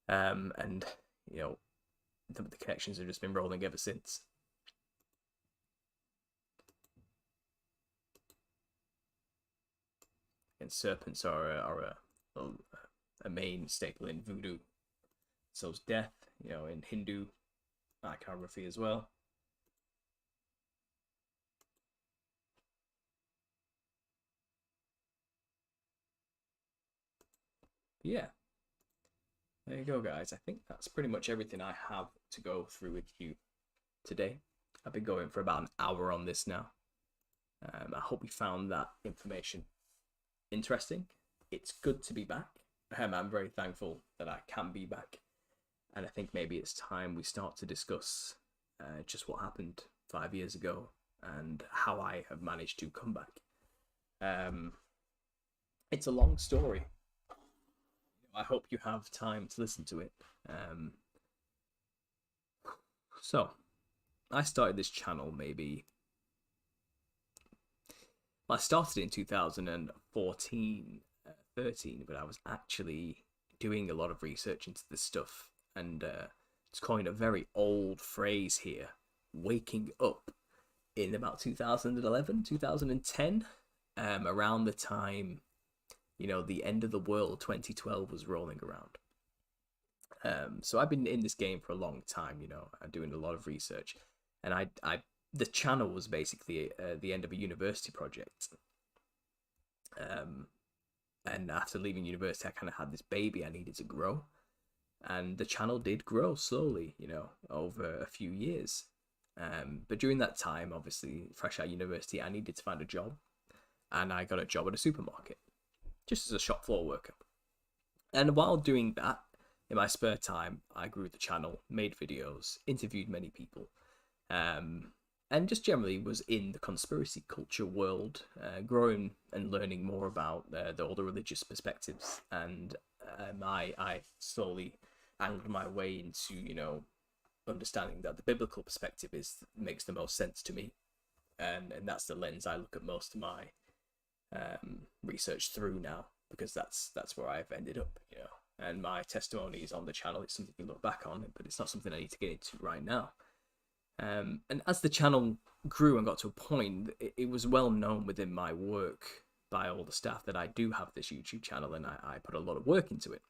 And, you know, the connections have just been rolling ever since. And serpents are a main staple in voodoo. So's death, you know, in Hindu iconography as well. Yeah, there you go, guys. I think that's pretty much everything I have to go through with you today. I've been going for about an hour on this now. I hope you found that information interesting. It's good to be back. I'm very thankful that I can be back. And I think maybe it's time we start to discuss just what happened 5 years ago and how I have managed to come back. It's a long story. I hope you have time to listen to it. So, I started this channel maybe... Well, I started in 2014, 13, but I was actually doing a lot of research into this stuff. And it's coined a very old phrase here, waking up, in about 2011, 2010, around the time, you know, the end of the world 2012 was rolling around. So I've been in this game for a long time, you know, I'm doing a lot of research, and the channel was basically the end of a university project. And after leaving university, I kind of had this baby I needed to grow. And the channel did grow slowly, you know, over a few years. But during that time, obviously, fresh out of university, I needed to find a job. And I got a job at a supermarket, just as a shop floor worker. And while doing that, in my spare time, I grew the channel, made videos, interviewed many people, and just generally was in the conspiracy culture world, growing and learning more about all the religious perspectives. And I slowly angled my way into, you know, understanding that the biblical perspective makes the most sense to me, and that's the lens I look at most of my research through now, because that's where I've ended up, you know. And my testimonies on the channel, it's something you look back on, but it's not something I need to get into right now. And as the channel grew and got to a point, it was well known within my work by all the staff that I do have this YouTube channel, and I put a lot of work into it.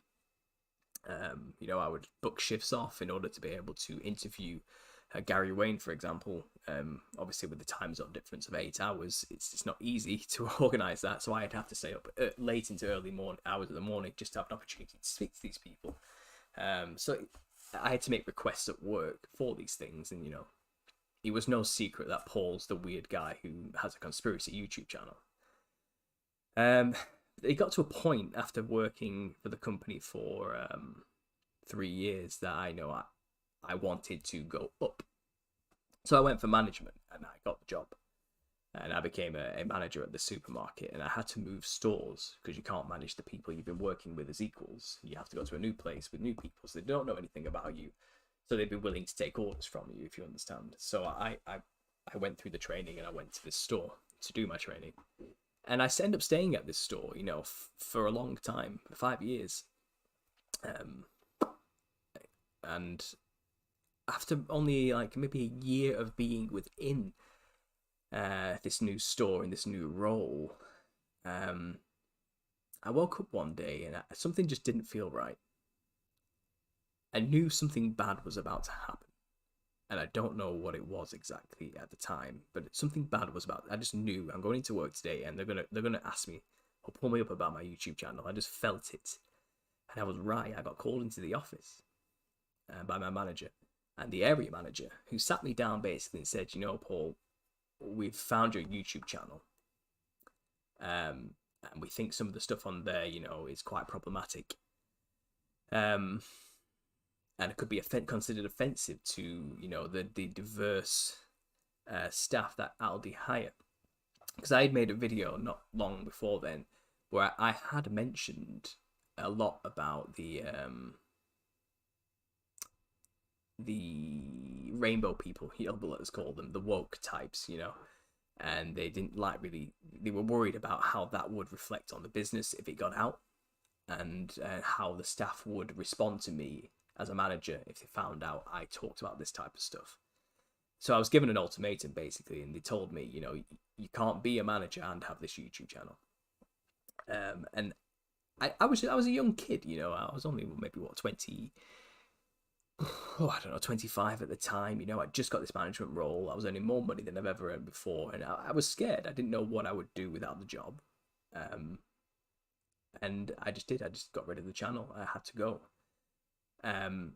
You know, I would book shifts off in order to be able to interview Gary Wayne, for example, Obviously, with the time zone difference of 8 hours, it's not easy to organise that. So I'd have to stay up late into early hours of the morning just to have an opportunity to speak to these people. So I had to make requests at work for these things, and it was no secret that Paul's the weird guy who has a conspiracy YouTube channel. It got to a point after working for the company for 3 years that I wanted to go up. So I went for management and I got the job. And I became a manager at the supermarket, and I had to move stores because you can't manage the people you've been working with as equals. You have to go to a new place with new people, so they don't know anything about you. So they'd be willing to take orders from you, if you understand. So I went through the training and I went to this store to do my training. And I ended up staying at this store, for a long time, 5 years. And after only maybe a year of being within this new store in this new role, I woke up one day and something just didn't feel right. I knew something bad was about to happen, and I don't know what it was exactly at the time, but something bad was about. I just knew I'm going into work today, and they're gonna ask me or pull me up about my YouTube channel. I just felt it, and I was right. I got called into the office by my manager and the area manager, who sat me down basically and said, Paul, we've found your YouTube channel, and we think some of the stuff on there, is quite problematic, and it could be considered offensive to, the diverse staff that Aldi hire. Because I had made a video not long before then where I had mentioned a lot about the rainbow people, let's call them, the woke types, and they didn't they were worried about how that would reflect on the business if it got out, and how the staff would respond to me as a manager if they found out I talked about this type of stuff. So I was given an ultimatum basically, and they told me, you can't be a manager and have this YouTube channel. And I was a young kid, I was only maybe 25 at the time. I just got this management role. I was earning more money than I've ever earned before, and I was scared. I didn't know what I would do without the job. And I just got rid of the channel. I had to go. And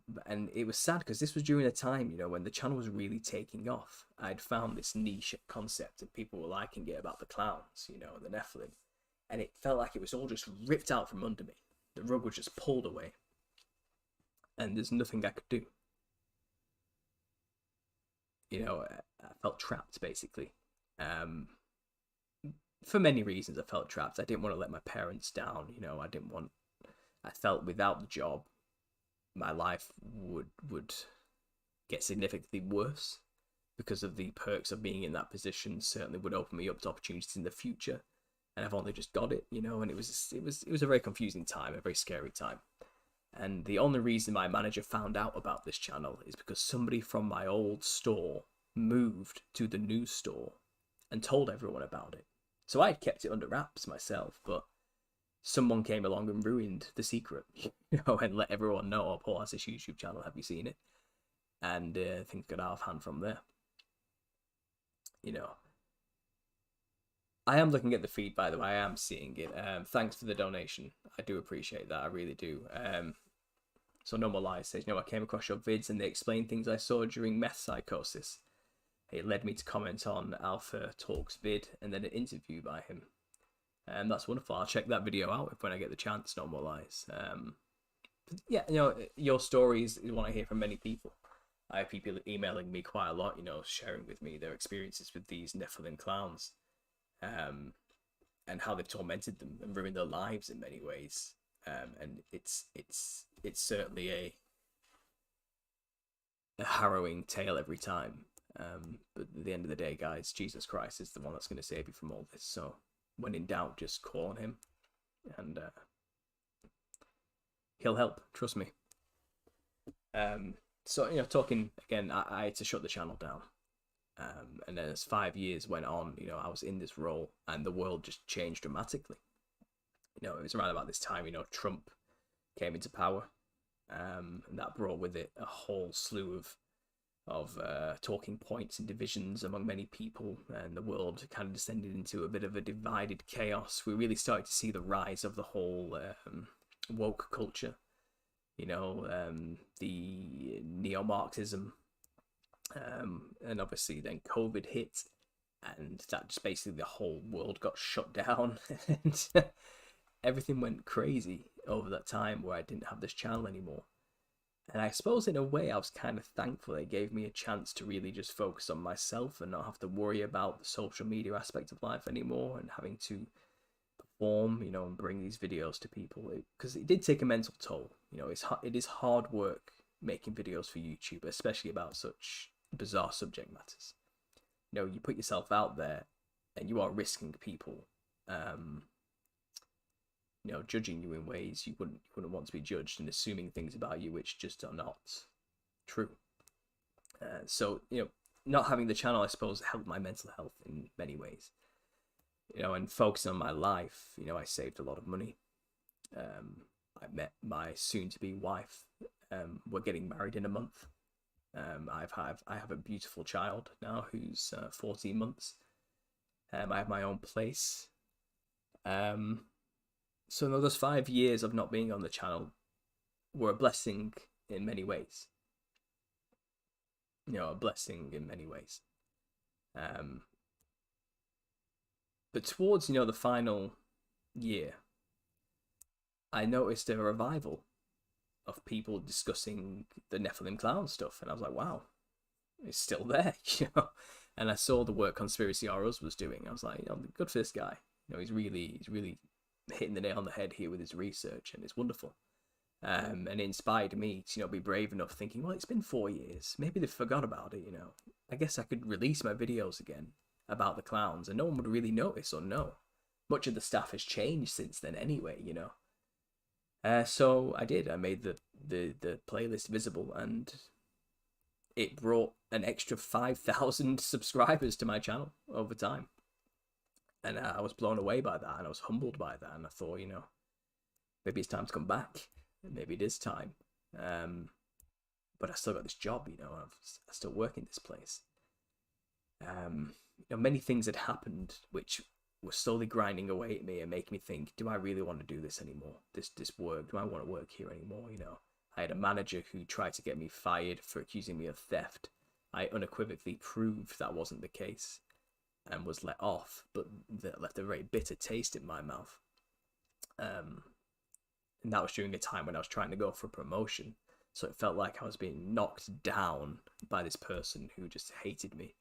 it was sad because this was during a time, when the channel was really taking off. I'd found this niche concept and people were liking it about the clowns, the Nephilim. And it felt like it was all just ripped out from under me. The rug was just pulled away. And there's nothing I could do. I felt trapped, basically. For many reasons, I felt trapped. I didn't want to let my parents down. I felt without the job, my life would get significantly worse because of the perks of being in that position. Certainly would open me up to opportunities in the future. And I've only just got it, and it was a very confusing time, a very scary time. And the only reason my manager found out about this channel is because somebody from my old store moved to the new store and told everyone about it. So I had kept it under wraps myself, but someone came along and ruined the secret, and let everyone know, oh, Paul has this YouTube channel, have you seen it? And things got out of hand from there. I am looking at the feed, by the way. I am seeing it. Thanks for the donation. I do appreciate that. I really do. So No More Lies says, I came across your vids and they explained things I saw during meth psychosis. It led me to comment on Alpha Talk's vid and then an interview by him. And that's wonderful. I'll check that video out when I get the chance. No More Lies. Yeah, your stories is what I hear from many people. I have people emailing me quite a lot, sharing with me their experiences with these Nephilim clowns. And how they've tormented them and ruined their lives in many ways. And it's certainly a harrowing tale every time. But at the end of the day, guys, Jesus Christ is the one that's going to save you from all this. So when in doubt, just call on him, and he'll help. Trust me. So talking again, I had to shut the channel down. And then as 5 years went on, I was in this role and the world just changed dramatically. It was around about this time, Trump came into power, and that brought with it a whole slew of talking points and divisions among many people, and the world kind of descended into a bit of a divided chaos. We really started to see the rise of the whole woke culture, the neo-Marxism, and obviously then COVID hit, and that just basically the whole world got shut down, and everything went crazy over that time where I didn't have this channel anymore. And I suppose in a way I was kind of thankful it gave me a chance to really just focus on myself and not have to worry about the social media aspect of life anymore and having to perform, and bring these videos to people. Because it did take a mental toll. It is hard work making videos for YouTube, especially about such bizarre subject matters. You put yourself out there and you are risking people judging you in ways you wouldn't want to be judged, and assuming things about you which just are not true. So not having the channel, I suppose, helped my mental health in many ways. And focusing on my life, I saved a lot of money. I met my soon-to-be wife. We're getting married in a month. I have a beautiful child now who's 14 months. I have my own place. So those 5 years of not being on the channel were a blessing in many ways. A blessing in many ways. But towards, the final year, I noticed a revival of people discussing the Nephilim clown stuff. And I was like, wow, it's still there, And I saw the work Conspiracy R Us was doing. I was like, good for this guy. He's really hitting the nail on the head here with his research, and it's wonderful. And it inspired me to be brave enough, thinking, well, it's been 4 years, maybe they forgot about it. I guess I could release my videos again about the clowns and no one would really notice or know. Much of the stuff has changed since then anyway. So I did. I made the playlist visible, and it brought an extra 5,000 subscribers to my channel over time. And I was blown away by that, and I was humbled by that, and I thought, maybe it's time to come back. Maybe it is time. But I still got this job, I still work in this place. Many things had happened which were slowly grinding away at me and making me think, do I really want to do this anymore? This work, do I want to work here anymore? I had a manager who tried to get me fired for accusing me of theft. I unequivocally proved that wasn't the case and was let off, but that left a very bitter taste in my mouth. And that was during a time when I was trying to go for a promotion, so it felt like I was being knocked down by this person who just hated me.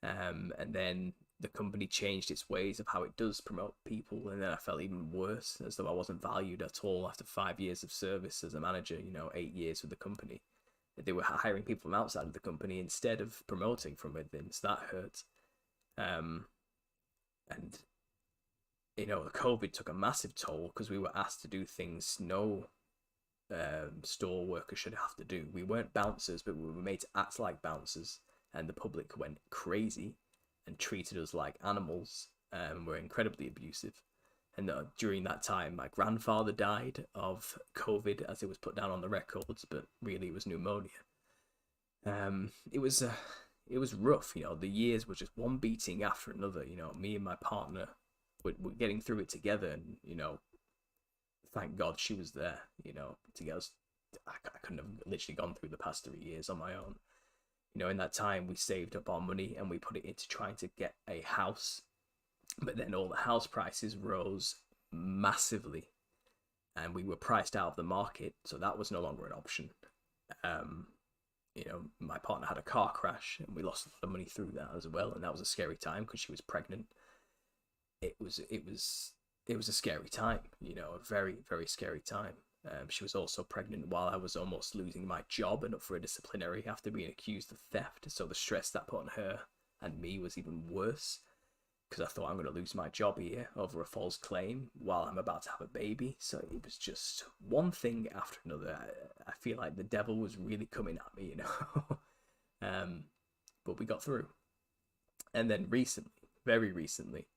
And then the company changed its ways of how it does promote people, and then I felt even worse, as though I wasn't valued at all after 5 years of service as a manager, 8 years with the company. They were hiring people from outside of the company instead of promoting from within, so that hurt. And COVID took a massive toll because we were asked to do things no store worker should have to do. We weren't bouncers, but we were made to act like bouncers, and the public went crazy and treated us like animals and were incredibly abusive. And during that time, my grandfather died of COVID, as it was put down on the records, but really it was pneumonia. It was rough, the years were just one beating after another. Me and my partner were getting through it together, and thank God she was there. Together, I couldn't have literally gone through the past 3 years on my own. In that time we saved up our money and we put it into trying to get a house, but then all the house prices rose massively and we were priced out of the market, so that was no longer an option. My partner had a car crash and we lost a lot of money through that as well, and that was a scary time because she was pregnant. It was a scary time, a very, very scary time. She was also pregnant while I was almost losing my job and up for a disciplinary after being accused of theft, so the stress that put on her and me was even worse, because I thought I'm going to lose my job here over a false claim while I'm about to have a baby. So it was just one thing after another. I feel like the devil was really coming at me, but we got through. And then recently, very recently,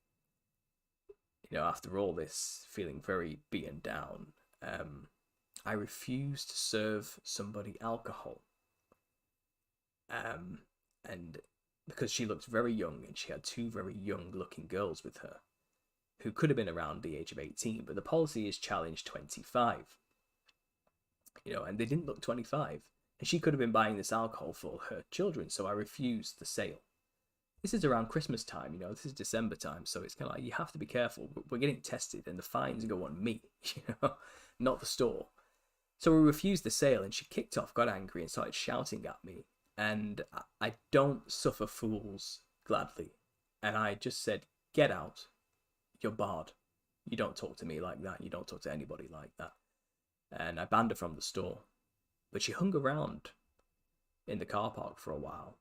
after all this, feeling very beaten down, I refused to serve somebody alcohol. And because she looked very young, and she had two very young looking girls with her who could have been around the age of 18, but the policy is challenged 25, and they didn't look 25. And she could have been buying this alcohol for her children, so I refused the sale. This is around Christmas time, this is December time, so it's kind of like, you have to be careful. We're getting tested, and the fines go on me, not the store. So we refused the sale, and she kicked off, got angry, and started shouting at me. And I don't suffer fools gladly. And I just said, get out. You're barred. You don't talk to me like that. You don't talk to anybody like that. And I banned her from the store. But she hung around in the car park for a while.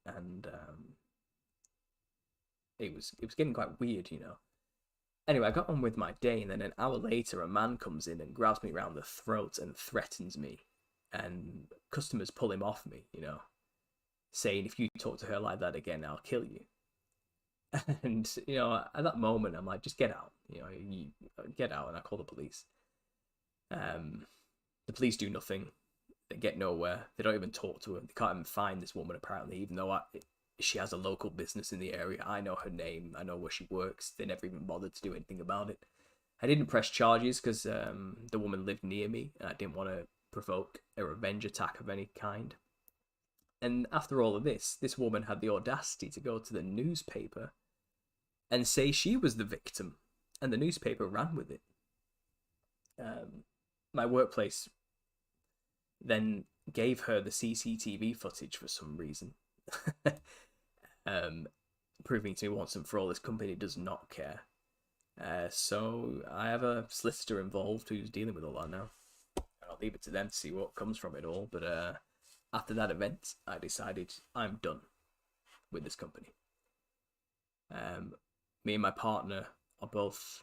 And it was getting quite weird, Anyway, I got on with my day, and then an hour later, a man comes in and grabs me around the throat and threatens me. And customers pull him off me, saying, if you talk to her like that again, I'll kill you. And, at that moment, I'm like, just get out. You get out, and I call the police. The police do nothing. They get nowhere. They don't even talk to her. They can't even find this woman, apparently, even though she has a local business in the area. I know her name. I know where she works. They never even bothered to do anything about it. I didn't press charges because the woman lived near me, and I didn't want to provoke a revenge attack of any kind. And after all of this woman had the audacity to go to the newspaper and say she was the victim, and the newspaper ran with it. My workplace then gave her the CCTV footage for some reason, proving to me once and for all this company does not care. So I have a solicitor involved who's dealing with all that now. I'll leave it to them to see what comes from it all. But after that event, I decided I'm done with this company. Me and my partner are both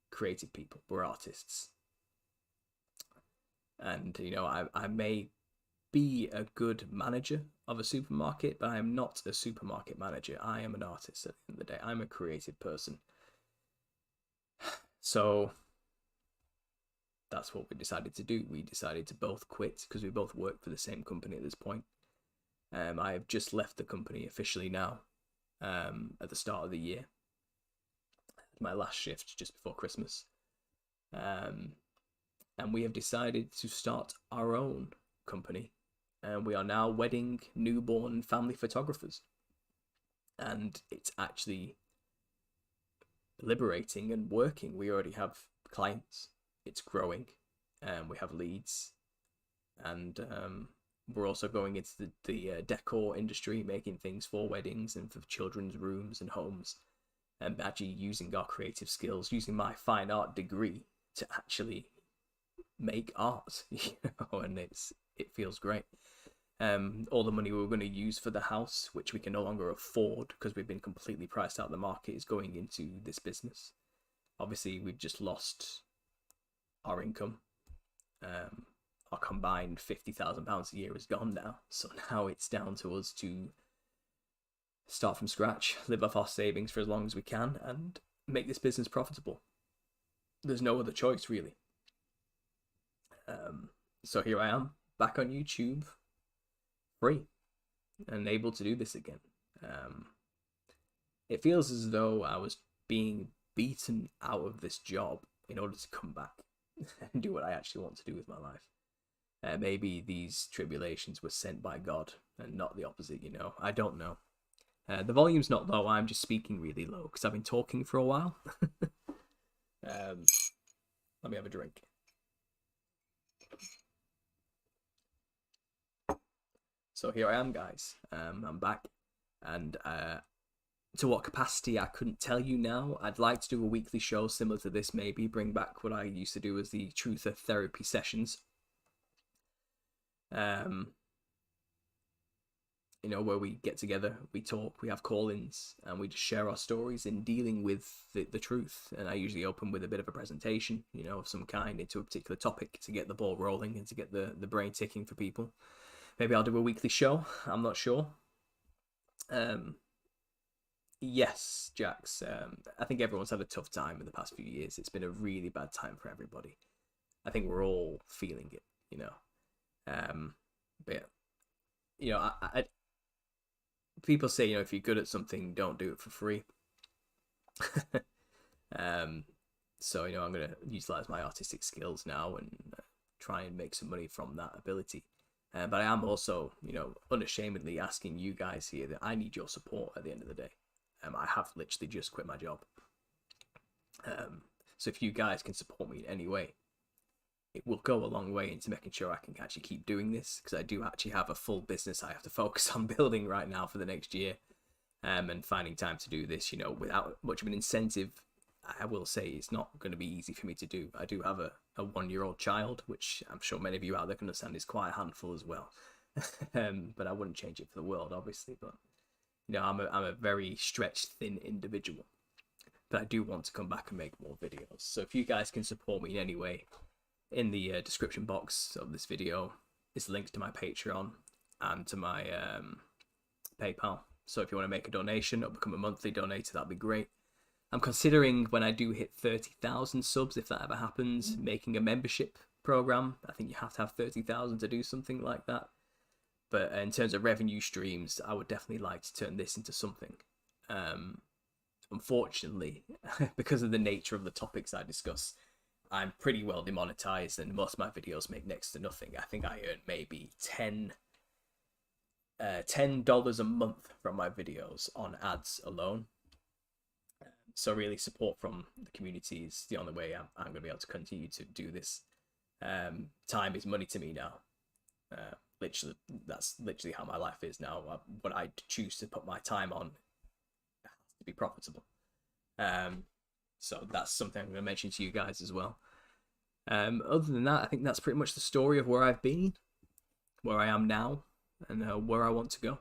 creative people. We're artists. And, I may be a good manager of a supermarket, but I am not a supermarket manager. I am an artist at the end of the day. I'm a creative person. So that's what we decided to do. We decided to both quit because we both work for the same company at this point. I have just left the company officially now, at the start of the year. My last shift just before Christmas. And we have decided to start our own company. And we are now wedding, newborn, family photographers. And it's actually liberating and working. We already have clients. It's growing. We have leads. And we're also going into the decor industry, making things for weddings and for children's rooms and homes. And actually using our creative skills, using my fine art degree to actually make art, and it feels great. All the money we were going to use for the house, which we can no longer afford because we've been completely priced out of the market, is going into this business. Obviously, we've just lost our income. Our combined £50,000 a year is gone now, so now it's down to us to start from scratch, live off our savings for as long as we can, and make this business profitable. There's no other choice, really. So here I am, back on YouTube, free, and able to do this again. It feels as though I was being beaten out of this job in order to come back and do what I actually want to do with my life. Maybe these tribulations were sent by God and not the opposite, I don't know. The volume's not low, I'm just speaking really low because I've been talking for a while. Let me have a drink. So here I am, guys. I'm back. And to what capacity, I couldn't tell you now. I'd like to do a weekly show similar to this, maybe. Bring back what I used to do as the Truther therapy sessions. Where we get together, we talk, we have call-ins, and we just share our stories in dealing with the truth. And I usually open with a bit of a presentation, of some kind into a particular topic to get the ball rolling and to get the brain ticking for people. Maybe I'll do a weekly show. I'm not sure. Yes, Jax. I think everyone's had a tough time in the past few years. It's been a really bad time for everybody. I think we're all feeling it, But you know, people say, you know, if you're good at something, don't do it for free. um, so, you know, I'm going to utilize my artistic skills now and try and make some money from that ability. But I am also, you know, unashamedly asking you guys here that I need your support at the end of the day. I have literally just quit my job. So if you guys can support me in any way, it will go a long way into making sure I can actually keep doing this, because I do actually have a full business I have to focus on building right now for the next year. And finding time to do this, you know, without much of an incentive, I will say it's not going to be easy for me to do. I do have a 1-year-old child, which I'm sure many of you out there can understand is quite a handful as well. But I wouldn't change it for the world, obviously. But you know, I'm a very stretched thin individual. But I do want to come back and make more videos. So if you guys can support me in any way, in the description box of this video is links to my Patreon and to my PayPal. So if you want to make a donation or become a monthly donator, that'd be great. I'm considering, when I do hit 30,000 subs, if that ever happens, making a membership program. I think you have to have 30,000 to do something like that. But in terms of revenue streams, I would definitely like to turn this into something. Unfortunately, because of the nature of the topics I discuss, I'm pretty well demonetized, and most of my videos make next to nothing. I think I earn maybe $10 a month from my videos on ads alone. So really, support from the community is the only way I'm going to be able to continue to do this. Time is money to me now. Literally, that's literally how my life is now. What I choose to put my time on has to be profitable. So that's something I'm going to mention to you guys as well. Other than that, I think that's pretty much the story of where I've been, where I am now, and where I want to go.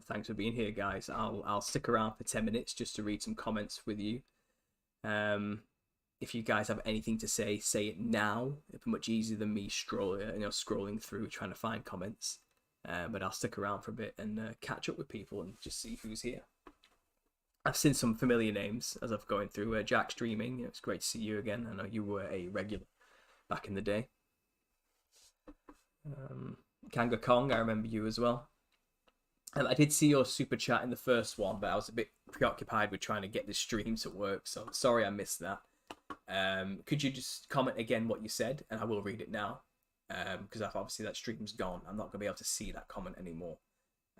Thanks for being here, guys. I'll stick around for 10 minutes just to read some comments with you. If you guys have anything to say it now. It'd be much easier than me scrolling through trying to find comments. But I'll stick around for a bit and catch up with people and just see who's here. I've seen some familiar names as I've going through. Jack Streaming, it's great to see you again. I know you were a regular back in the day. Kanga Kong, I remember you as well. I did see your super chat in the first one, but I was a bit preoccupied with trying to get this stream to work, so sorry I missed that. Could you just comment again what you said, and I will read it now, because obviously that stream's gone. I'm not going to be able to see that comment anymore.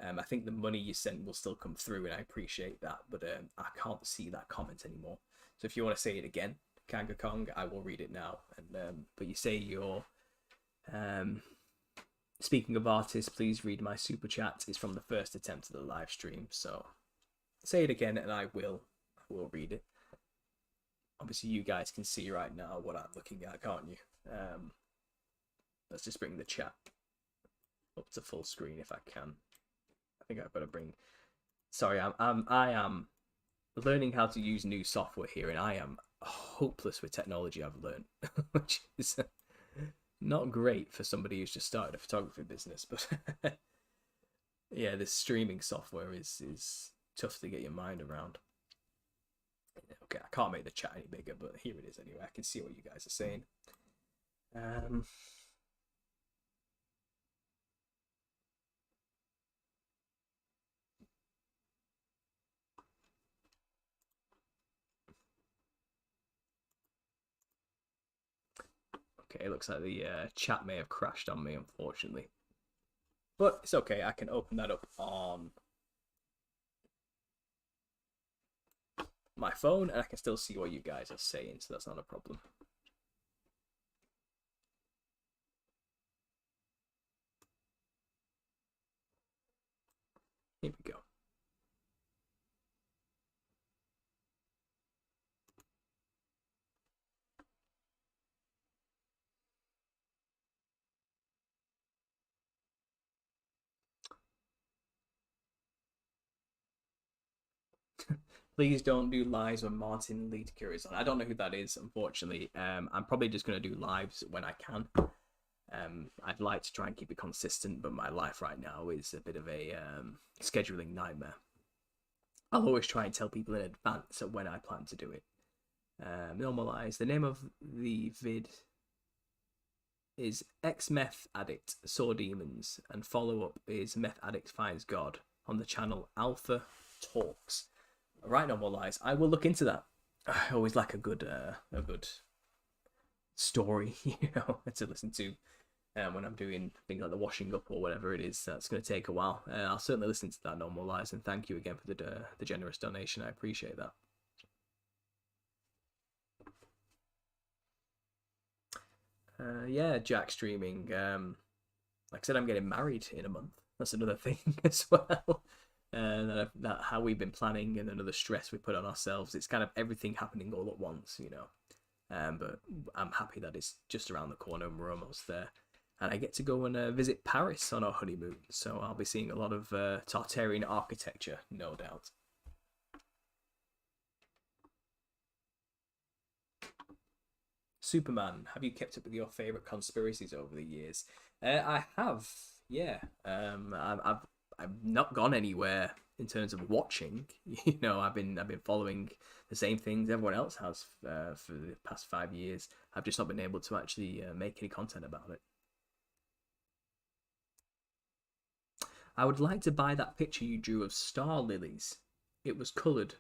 I think the money you sent will still come through, and I appreciate that, but I can't see that comment anymore. So if you want to say it again, Kanga Kong, I will read it now. And but you say you're speaking of artists, please read my super chat. It's from the first attempt of the live stream. So say it again, and I will read it. Obviously, you guys can see right now what I'm looking at, can't you? Let's just bring the chat up to full screen if I can. I think I've got to bring. Sorry, I am learning how to use new software here, and I am hopeless with technology. I've learned, which is not great for somebody who's just started a photography business. But yeah, this streaming software is tough to get your mind around. Okay, I can't make the chat any bigger, but here it is anyway. I can see what you guys are saying. Okay, it looks like the chat may have crashed on me, unfortunately. But it's okay, I can open that up on my phone, and I can still see what you guys are saying, so that's not a problem. Here we go. Please don't do lives when Martin Liedtke is on. I don't know who that is, unfortunately. I'm probably just going to do lives when I can. I'd like to try and keep it consistent, but my life right now is a bit of a scheduling nightmare. I'll always try and tell people in advance of when I plan to do it. Normalize. The name of the vid is ex-meth addict saw demons, and follow-up is meth addict finds God on the channel Alpha Talks. Right, No More Lies. I will look into that. I always like a good story, to listen to when I'm doing things like the washing up or whatever it is. That's going to take a while. I'll certainly listen to that, No More Lies, and thank you again for the generous donation. I appreciate that. Yeah, Jack streaming. Like I said, I'm getting married in a month. That's another thing as well. And that how we've been planning, and another stress we put on ourselves. It's kind of everything happening all at once, But I'm happy that it's just around the corner and we're almost there. And I get to go and visit Paris on our honeymoon. So I'll be seeing a lot of Tartarian architecture, no doubt. Superman, have you kept up with your favourite conspiracies over the years? I have, yeah. I've not gone anywhere in terms of watching. I've been following the same things everyone else has for the past 5 years. I've just not been able to actually make any content about it. I would like to buy that picture you drew of star lilies. It was coloured.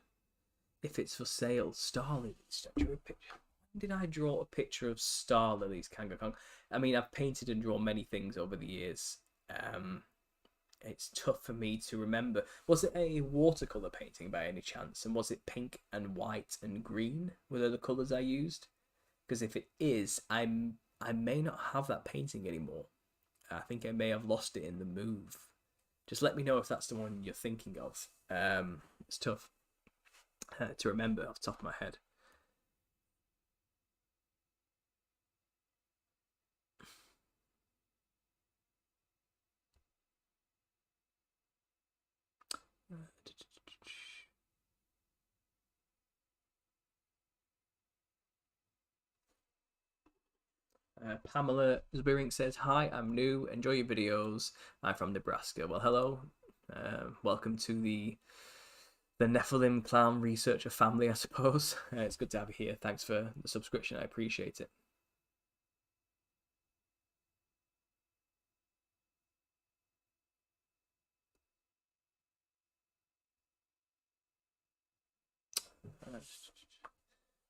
If it's for sale, star lilies. I drew a picture. When did I draw a picture of star lilies, Kanga Kong? I mean, I've painted and drawn many things over the years. It's tough for me to remember. Was it a watercolour painting by any chance? And was it pink and white and green? Were they the colours I used? Because if it is, I may not have that painting anymore. I think I may have lost it in the move. Just let me know if that's the one you're thinking of. It's tough to remember off the top of my head. Pamela Zbirink says, hi, I'm new, enjoy your videos, I'm from Nebraska. Well, hello, welcome to the Nephilim clown researcher family, I suppose. It's good to have you here. Thanks for the subscription, I appreciate it.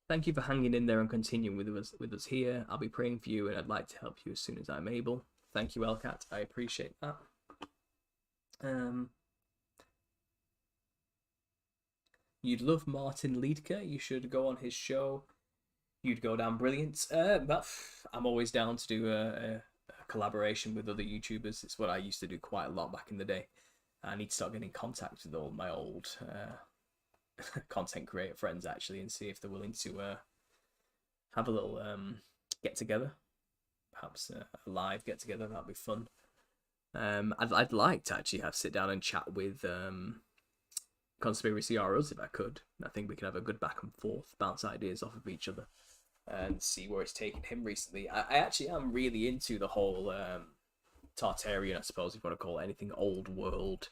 Thank you for hanging in there and continuing with us here. I'll be praying for you, and I'd like to help you as soon as I'm able. Thank you, Elcat. I appreciate that. You'd love Martin Liedtke. You should go on his show. You'd go down brilliant. But I'm always down to do a collaboration with other YouTubers. It's what I used to do quite a lot back in the day. I need to start getting in contact with all my old content creator friends, actually, and see if they're willing to have a little get together, perhaps a live get together. That'd be fun. I'd like to actually sit down and chat with Conspiracy R Us if I could. I think we could have a good back and forth, bounce ideas off of each other, and see where it's taken him recently. I actually am really into the whole Tartarian, I suppose, if you want to call it anything, old world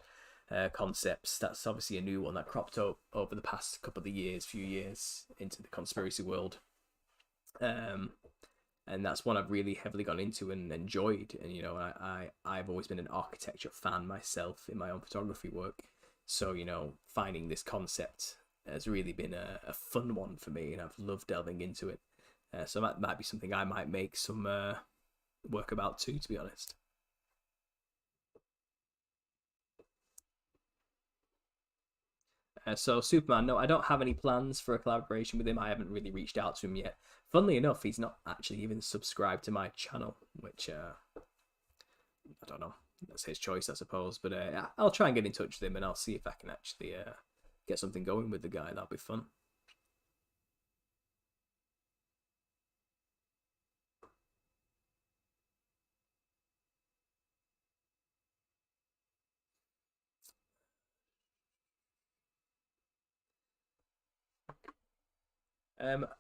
concepts. That's obviously a new one that cropped up over the past few years into the conspiracy world, and that's one I've really heavily gone into and enjoyed. And I've always been an architecture fan myself in my own photography work, so finding this concept has really been a fun one for me, and I've loved delving into it. So that might be something I might make some work about too, to be honest. So Superman, no, I don't have any plans for a collaboration with him. I haven't really reached out to him yet. Funnily enough, he's not actually even subscribed to my channel, which I don't know. That's his choice, I suppose. But I'll try and get in touch with him, and I'll see if I can actually get something going with the guy. That'll be fun.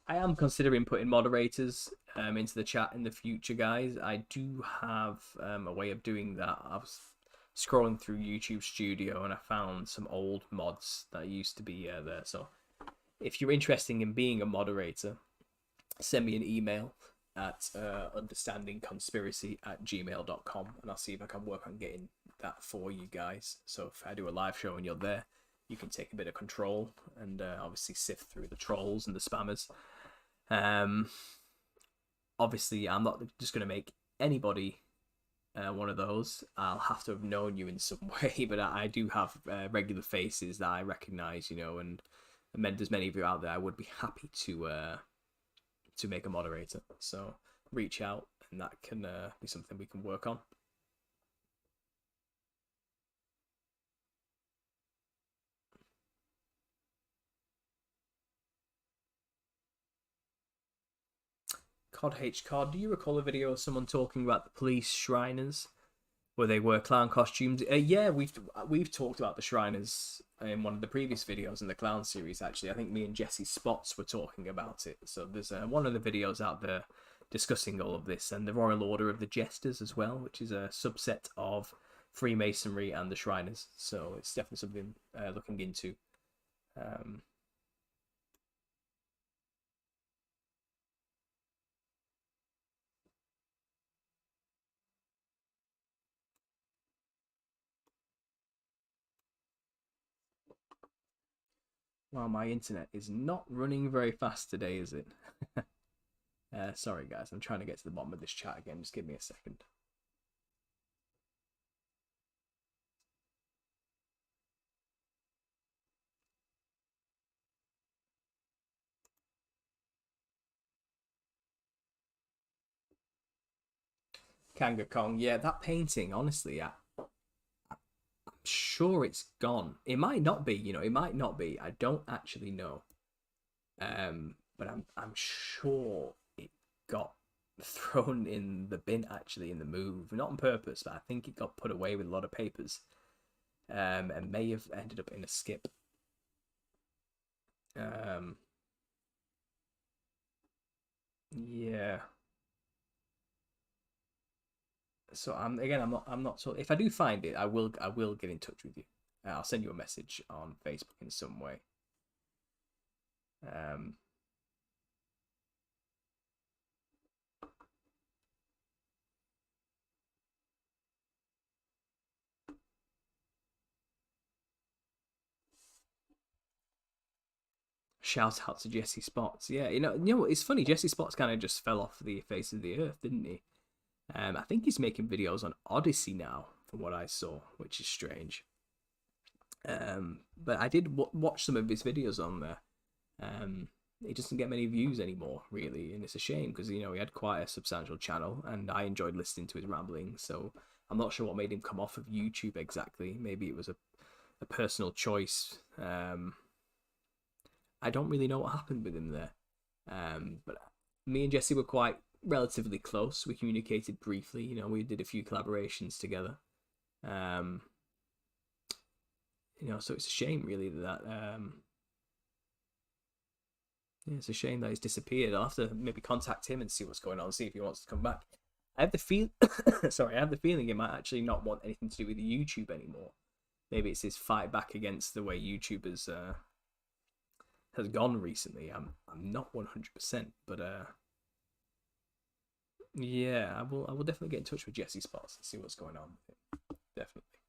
I am considering putting moderators into the chat in the future, guys. I do have a way of doing that. I was scrolling through YouTube Studio and I found some old mods that used to be there. So if you're interested in being a moderator, send me an email at understandingconspiracy@gmail.com, and I'll see if I can work on getting that for you guys. So if I do a live show and you're there, you can take a bit of control and obviously sift through the trolls and the spammers. Obviously, I'm not just going to make anybody one of those. I'll have to have known you in some way, but I do have regular faces that I recognize, you know, and there's many of you out there. I would be happy to make a moderator. So reach out, and that can be something we can work on. COD HCOD, do you recall a video of someone talking about the police Shriners, where they wear clown costumes? Yeah, we've talked about the Shriners in one of the previous videos in the clown series. Actually, I think me and Jesse Spots were talking about it. So there's one of the videos out there discussing all of this, and the Royal Order of the Jesters as well, which is a subset of Freemasonry and the Shriners. So it's definitely something looking into. Well, my internet is not running very fast today, is it? Sorry, guys. I'm trying to get to the bottom of this chat again. Just give me a second. Kanga Kong. Yeah, that painting, honestly, I'm sure it's gone. It might not be, you know, it might not be. I don't actually know. But I'm sure it got thrown in the bin actually in the move, not on purpose, but I think it got put away with a lot of papers, and may have ended up in a skip. Yeah. So I'm not so. If I do find it, I will get in touch with you. I'll send you a message on Facebook in some way. Shout out to Jesse Spots. Yeah, you know what? It's funny. Jesse Spots kind of just fell off the face of the earth, didn't he? I think he's making videos on Odyssey now, from what I saw, which is strange. But I did watch some of his videos on there. He doesn't get many views anymore, really, and it's a shame because you know he had quite a substantial channel, and I enjoyed listening to his ramblings. So I'm not sure what made him come off of YouTube exactly. Maybe it was a personal choice. I don't really know what happened with him there. But me and Jesse were quite relatively close. We communicated briefly. You know, we did a few collaborations together. You know, so it's a shame really that yeah, it's a shame that he's disappeared. I'll have to maybe contact him and see what's going on, see if he wants to come back. I have the feel sorry, I have the feeling he might actually not want anything to do with YouTube anymore. Maybe it's his fight back against the way YouTube has gone recently. I'm not 100%, but yeah, I will definitely get in touch with Jesse Spots and see what's going on with him. Definitely.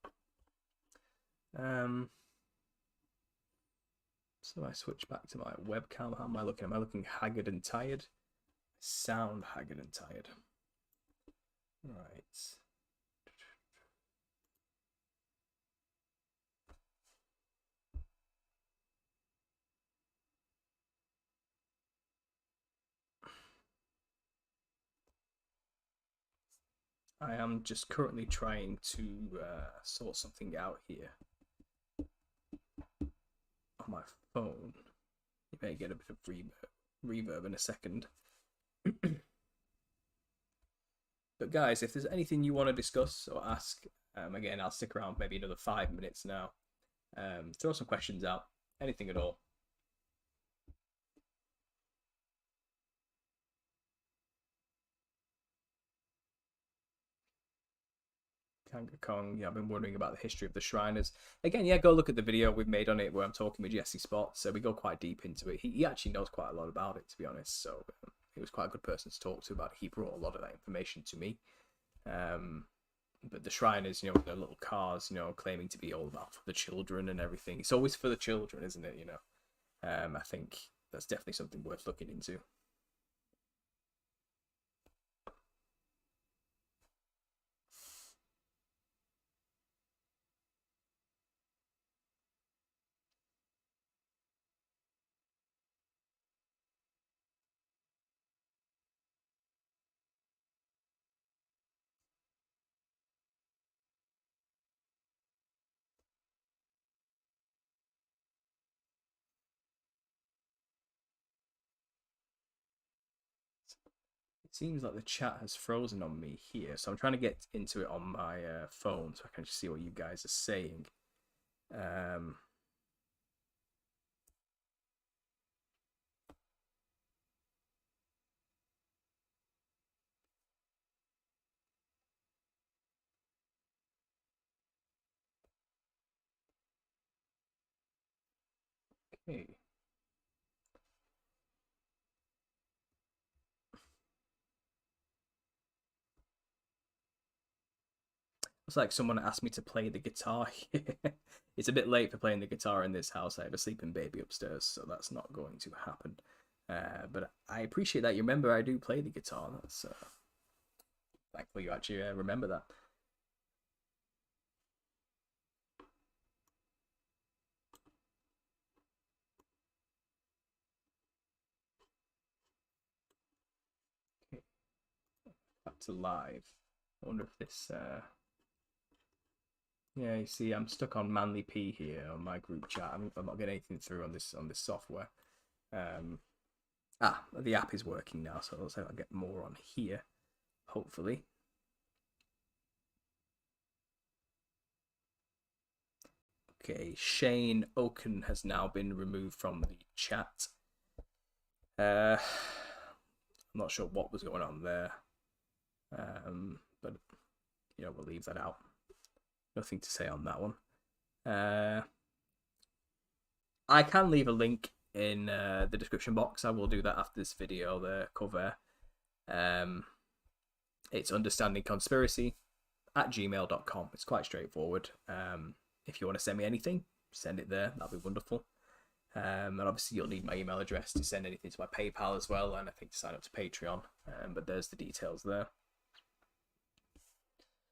So I switch back to my webcam. How am I looking? Am I looking haggard and tired? I sound haggard and tired. Right. I am just currently trying to sort something out here on my phone. You may get a bit of reverb in a second. But guys, if there's anything you want to discuss or ask, again, I'll stick around maybe another 5 minutes now. Throw some questions out, anything at all. Kanga Kong, yeah, I've been wondering about the history of the Shriners. Again, yeah, go look at the video we've made on it where I'm talking with Jesse Spot. So we go quite deep into it. He actually knows quite a lot about it, to be honest. So he was quite a good person to talk to about it. He brought a lot of that information to me. But the Shriners, you know, with their little cars, you know, claiming to be all about for the children and everything. It's always for the children, isn't it? You know, I think that's definitely something worth looking into. It seems like the chat has frozen on me here, so I'm trying to get into it on my phone so I can just see what you guys are saying. Okay. It's like someone asked me to play the guitar. It's a bit late for playing the guitar in this house. I have a sleeping baby upstairs, so that's not going to happen. But I appreciate that you remember I do play the guitar. That's thankful you actually remember that. Okay. Back to live. I wonder if this. Yeah, you see, I'm stuck on Manly P here on my group chat. I'm not getting anything through on this software. The app is working now, so let's say I'll get more on here, hopefully. Okay, Shane Oaken has now been removed from the chat. I'm not sure what was going on there, but you know, we'll leave that out. Nothing to say on that one. I can leave a link in the description box. I will do that after this video, the cover. It's UnderstandingConspiracy@gmail.com. It's quite straightforward. If you want to send me anything, send it there. That'd be wonderful. And obviously you'll need my email address to send anything to my PayPal as well, and I think to sign up to Patreon. But there's the details there.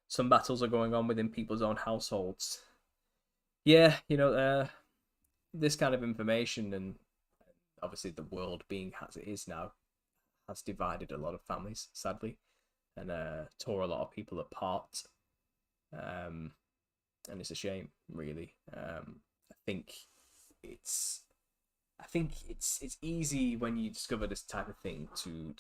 Some battles are going on within people's own households. Yeah, you know, this kind of information, and obviously the world being as it is now, has divided a lot of families, sadly, and tore a lot of people apart. And it's a shame, really. I think it's easy when you discover this type of thing to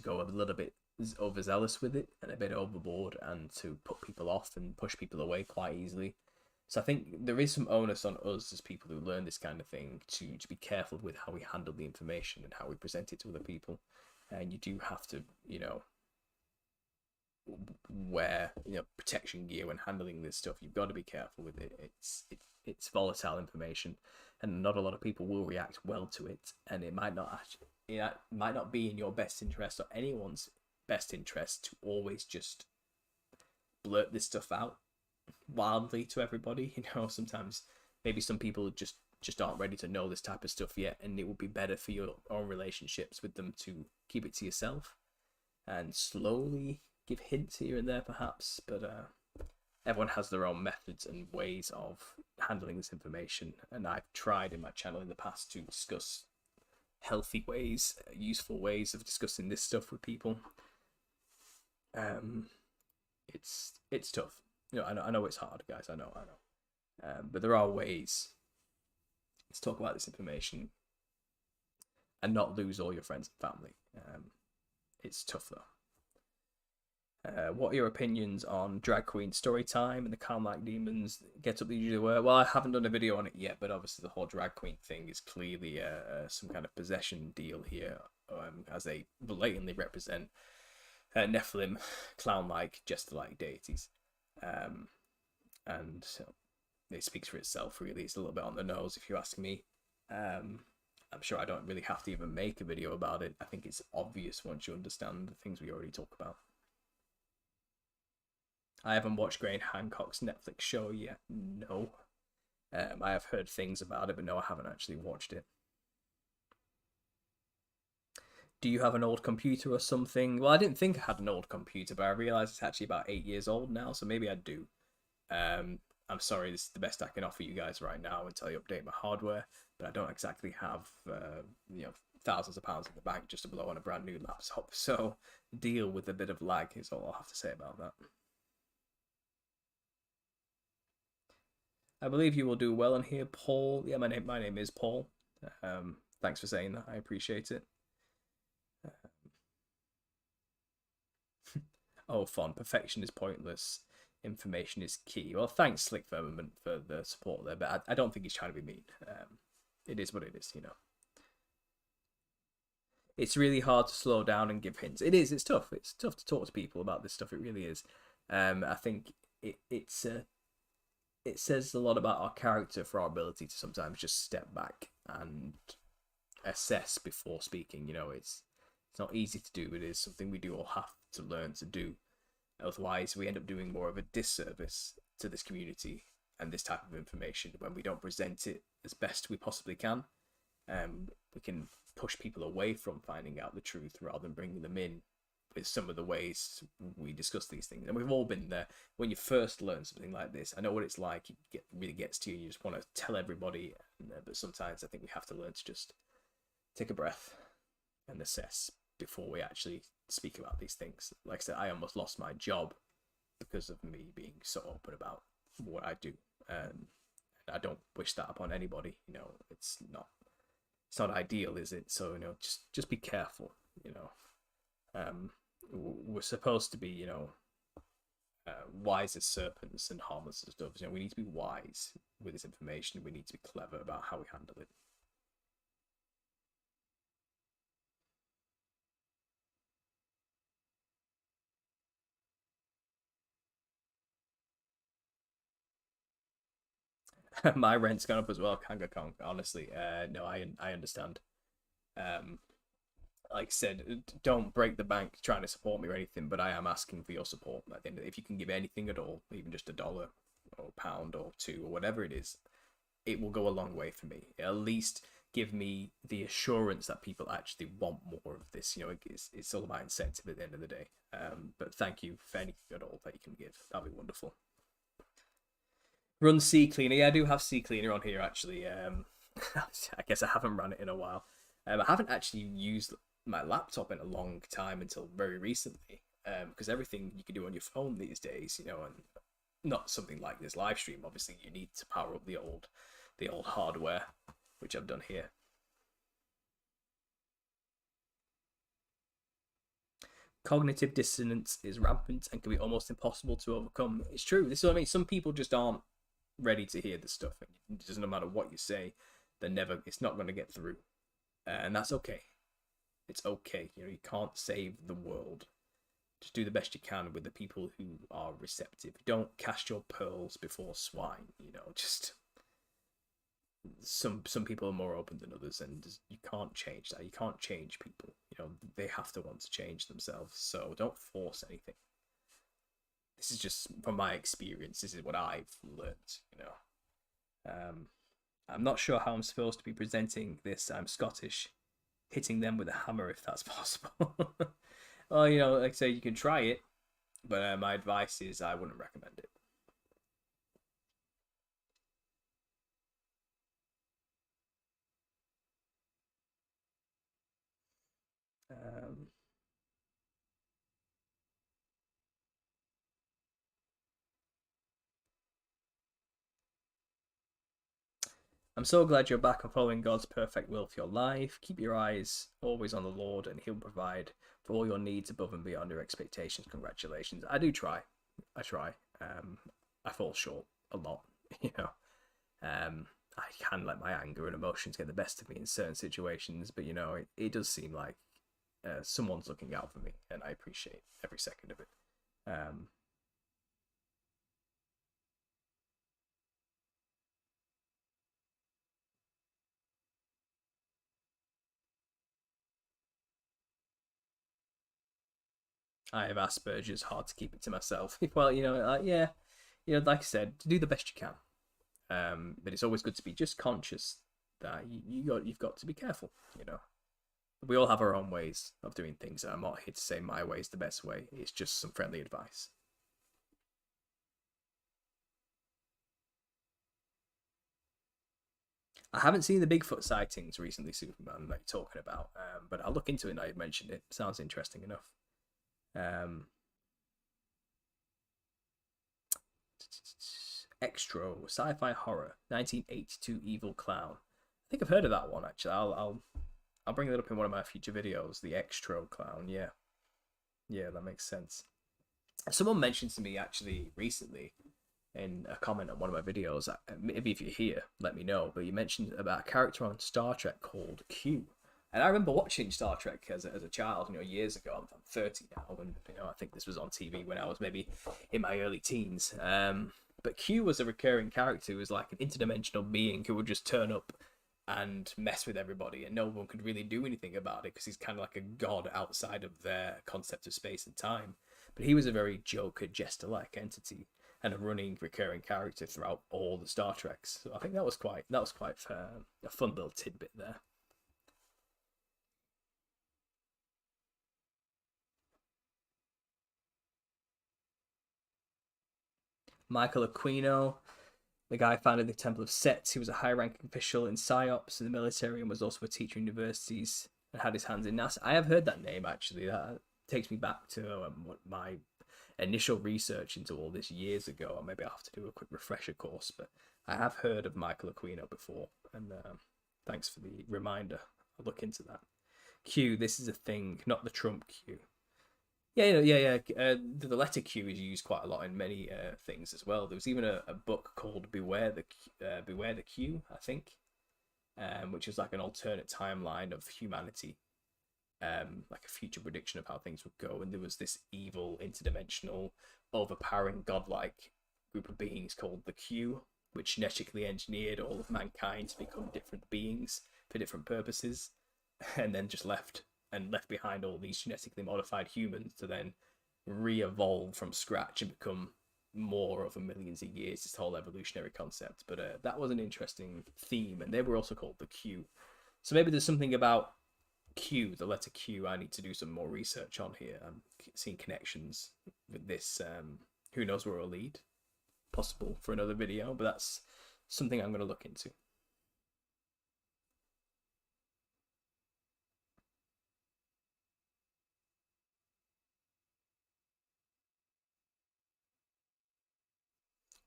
go a little bit overzealous with it and a bit overboard, and to put people off and push people away quite easily. So I think there is some onus on us as people who learn this kind of thing to be careful with how we handle the information and how we present it to other people. And you do have to, you know, wear, you know, protection gear when handling this stuff. You've got to be careful with it. It's volatile information, and not a lot of people will react well to it. And it might not be in your best interest or anyone's best interest to always just blurt this stuff out wildly to everybody. You know, sometimes maybe some people just aren't ready to know this type of stuff yet, and it would be better for your own relationships with them to keep it to yourself and slowly give hints here and there, perhaps. But everyone has their own methods and ways of handling this information, and I've tried in my channel in the past to discuss healthy ways, useful ways of discussing this stuff with people. It's tough. You know, I know it's hard, guys. I know. But there are ways to talk about this information and not lose all your friends and family. It's tough though. What are your opinions on drag queen story time and the Carmelite demons get up they usually were? Well, I haven't done a video on it yet, but obviously the whole drag queen thing is clearly some kind of possession deal here, as they blatantly represent Nephilim, clown-like, jester-like deities. And it speaks for itself, really. It's a little bit on the nose, if you ask me. I'm sure I don't really have to even make a video about it. I think it's obvious once you understand the things we already talk about. I haven't watched Graham Hancock's Netflix show yet. No. I have heard things about it, but no, I haven't actually watched it. Do you have an old computer or something? Well, I didn't think I had an old computer, but I realised it's actually about 8 years old now, so maybe I do. I'm sorry, this is the best I can offer you guys right now until I update my hardware, but I don't exactly have, thousands of pounds in the bank just to blow on a brand new laptop, so deal with a bit of lag is all I'll have to say about that. I believe you will do well in here, Paul. Yeah, my name is Paul. Thanks for saying that. I appreciate it. Oh, fun. Perfection is pointless. Information is key. Well, thanks, Slick Firmament, for the support there, but I don't think he's trying to be mean. It is what it is, you know. It's really hard to slow down and give hints. It is. It's tough. It's tough to talk to people about this stuff. It really is. I think it says a lot about our character for our ability to sometimes just step back and assess before speaking. You know, it's not easy to do. It is something we do all have to learn to do. Otherwise, we end up doing more of a disservice to this community and this type of information when we don't present it as best we possibly can. We can push people away from finding out the truth rather than bringing them in with some of the ways we discuss these things. And we've all been there. When you first learn something like this, I know what it's like. It really gets to you. You just want to tell everybody. But sometimes I think we have to learn to just take a breath and assess before we actually speak about these things. Like I said, I almost lost my job because of me being so open about what I do. And I don't wish that upon anybody. You know, it's not ideal, is it? So, you know, just be careful, you know. We're supposed to be, you know, wise as serpents and harmless as doves. You know, we need to be wise with this information. We need to be clever about how we handle it. My rent's gone up as well, Kanga Kong. Honestly, no, I understand. Um, like I said, don't break the bank trying to support me or anything, but I am asking for your support. At the end, if you can give anything at all, even just $1 or £1 or two or whatever it is, it will go a long way for me. At least give me the assurance that people actually want more of this. You know, it's all about incentive at the end of the day. But thank you for anything at all that you can give. That'd be wonderful. Run Sea Cleaner. Yeah, I do have Sea Cleaner on here actually. I guess I haven't run it in a while. I haven't actually used my laptop in a long time until very recently. Because everything you can do on your phone these days, you know, and not something like this live stream. Obviously, you need to power up the old hardware, which I've done here. Cognitive dissonance is rampant and can be almost impossible to overcome. It's true. This is what I mean. Some people just aren't ready to hear this stuff. It doesn't matter what you say, it's not going to get through. And that's okay. It's okay. You know, you can't save the world. Just do the best you can with the people who are receptive. Don't cast your pearls before swine. You know, just some people are more open than others, and you can't change that. You can't change people. You know, they have to want to change themselves. So don't force anything. This is just from my experience. This is what I've learned. You know, I'm not sure how I'm supposed to be presenting this. I'm Scottish, hitting them with a hammer if that's possible. Well, you know, like I say, you can try it, but my advice is I wouldn't recommend it. Um, I'm so glad you're back and following God's perfect will for your life. Keep your eyes always on the Lord, and He'll provide for all your needs above and beyond your expectations. Congratulations. I do try. I try. I fall short a lot, you know. I can let my anger and emotions get the best of me in certain situations, but you know, it does seem like someone's looking out for me, and I appreciate every second of it. Um, I have Asperger's, hard to keep it to myself. Well, yeah, like I said, to do the best you can. But it's always good to be just conscious that you've got to be careful. We all have our own ways of doing things. I'm not here to say my way is the best way. It's just some friendly advice. I haven't seen the Bigfoot sightings recently, Superman, that you're talking about, but I'll look into it now you've mentioned it. Sounds interesting enough. Um, Extra sci-fi horror 1982 evil clown. I think I've heard of that one actually. I'll bring that up in one of my future videos. The Extra clown. Yeah, that makes sense. Someone mentioned to me actually recently in a comment on one of my videos. Maybe if you're here, let me know. But you mentioned about a character on Star Trek called Q. And I remember watching Star Trek as a child, years ago. I'm 30 now, and I think this was on TV when I was maybe in my early teens. But Q was a recurring character who was like an interdimensional being who would just turn up and mess with everybody, and no one could really do anything about it because he's kind of like a god outside of their concept of space and time. But he was a very Joker, jester-like entity and a running, recurring character throughout all the Star Treks. So I think that was quite a fun little tidbit there. Michael Aquino, the guy founded the Temple of Set. He was a high-ranking official in PSYOPs in the military and was also a teacher in universities and had his hands in NASA. I have heard that name, actually. That takes me back to my initial research into all this years ago. Or maybe I'll have to do a quick refresher course, but I have heard of Michael Aquino before, and thanks for the reminder. I'll look into that. Q, this is a thing, not the Trump Q. Yeah. The letter Q is used quite a lot in many things as well. There was even a book called Beware the Q, I think, which is like an alternate timeline of humanity, like a future prediction of how things would go. And there was this evil, interdimensional, overpowering, godlike group of beings called the Q, which genetically engineered all of mankind to become different beings for different purposes, and then just left behind all these genetically modified humans to then re-evolve from scratch and become more over millions of years. This whole evolutionary concept. But that was an interesting theme, and they were also called the Q. So maybe there's something about Q, the letter Q, I need to do some more research on here. I'm seeing connections with this. Who knows where it'll lead? Possible for another video, but that's something I'm going to look into.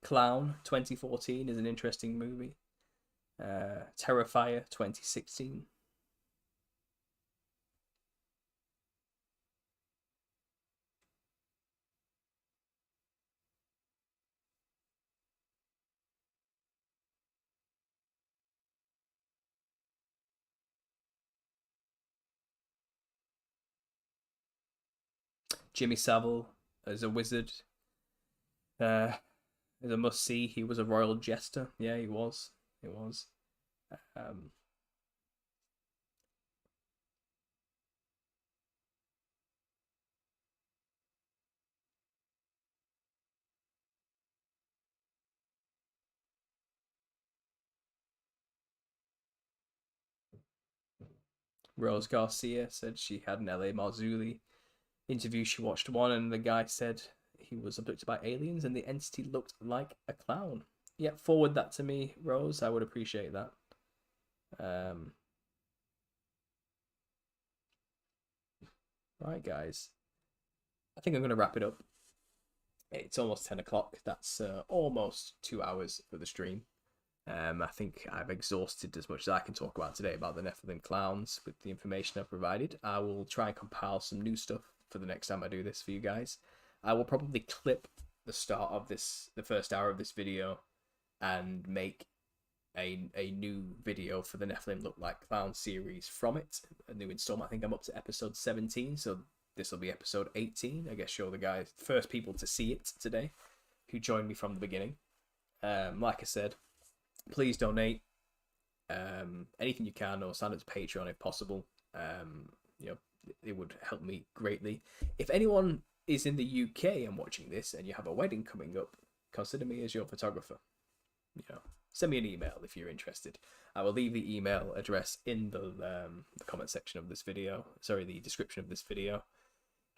Clown 2014 is an interesting movie. Terrifier 2016. Jimmy Savile as a wizard is a must see. He was a royal jester. Yeah, he was. He was. Um, Rose Garcia said she had an LA Marzulli interview. She watched one, and the guy said he was abducted by aliens, and the entity looked like a clown. Yeah, forward that to me, Rose. I would appreciate that. Right, guys. I think I'm going to wrap it up. It's almost 10 o'clock. That's almost 2 hours for the stream. I think I've exhausted as much as I can talk about today about the Nephilim clowns with the information I've provided. I will try and compile some new stuff for the next time I do this for you guys. I will probably clip the start of the first hour of this video, and make a new video for the Nephilim Look Like Clown series from it. A new installment. I think I'm up to episode 17, so this will be episode 18. I guess you're the guys, first people to see it today, who joined me from the beginning. Like I said, please donate anything you can, or sign up to Patreon if possible. It would help me greatly. If anyone is in the UK and watching this, and you have a wedding coming up, consider me as your photographer. You know, send me an email if you're interested. I will leave the email address in the comment section of this video. Sorry, the description of this video.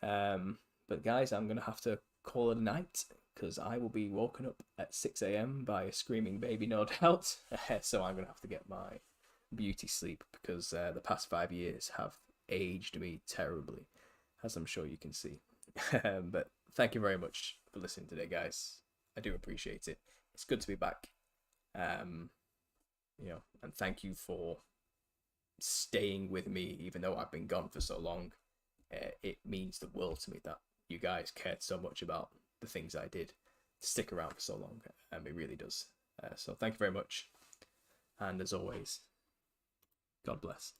But guys, I'm gonna have to call it a night because I will be woken up at 6 a.m. by a screaming baby, no doubt. So I'm gonna have to get my beauty sleep because the past 5 years have aged me terribly, as I'm sure you can see. But thank you very much for listening today, guys. I do appreciate it. It's good to be back. You know, and thank you for staying with me even though I've been gone for so long. It means the world to me that you guys cared so much about the things I did to stick around for so long. It really does. So thank you very much. And as always, God bless.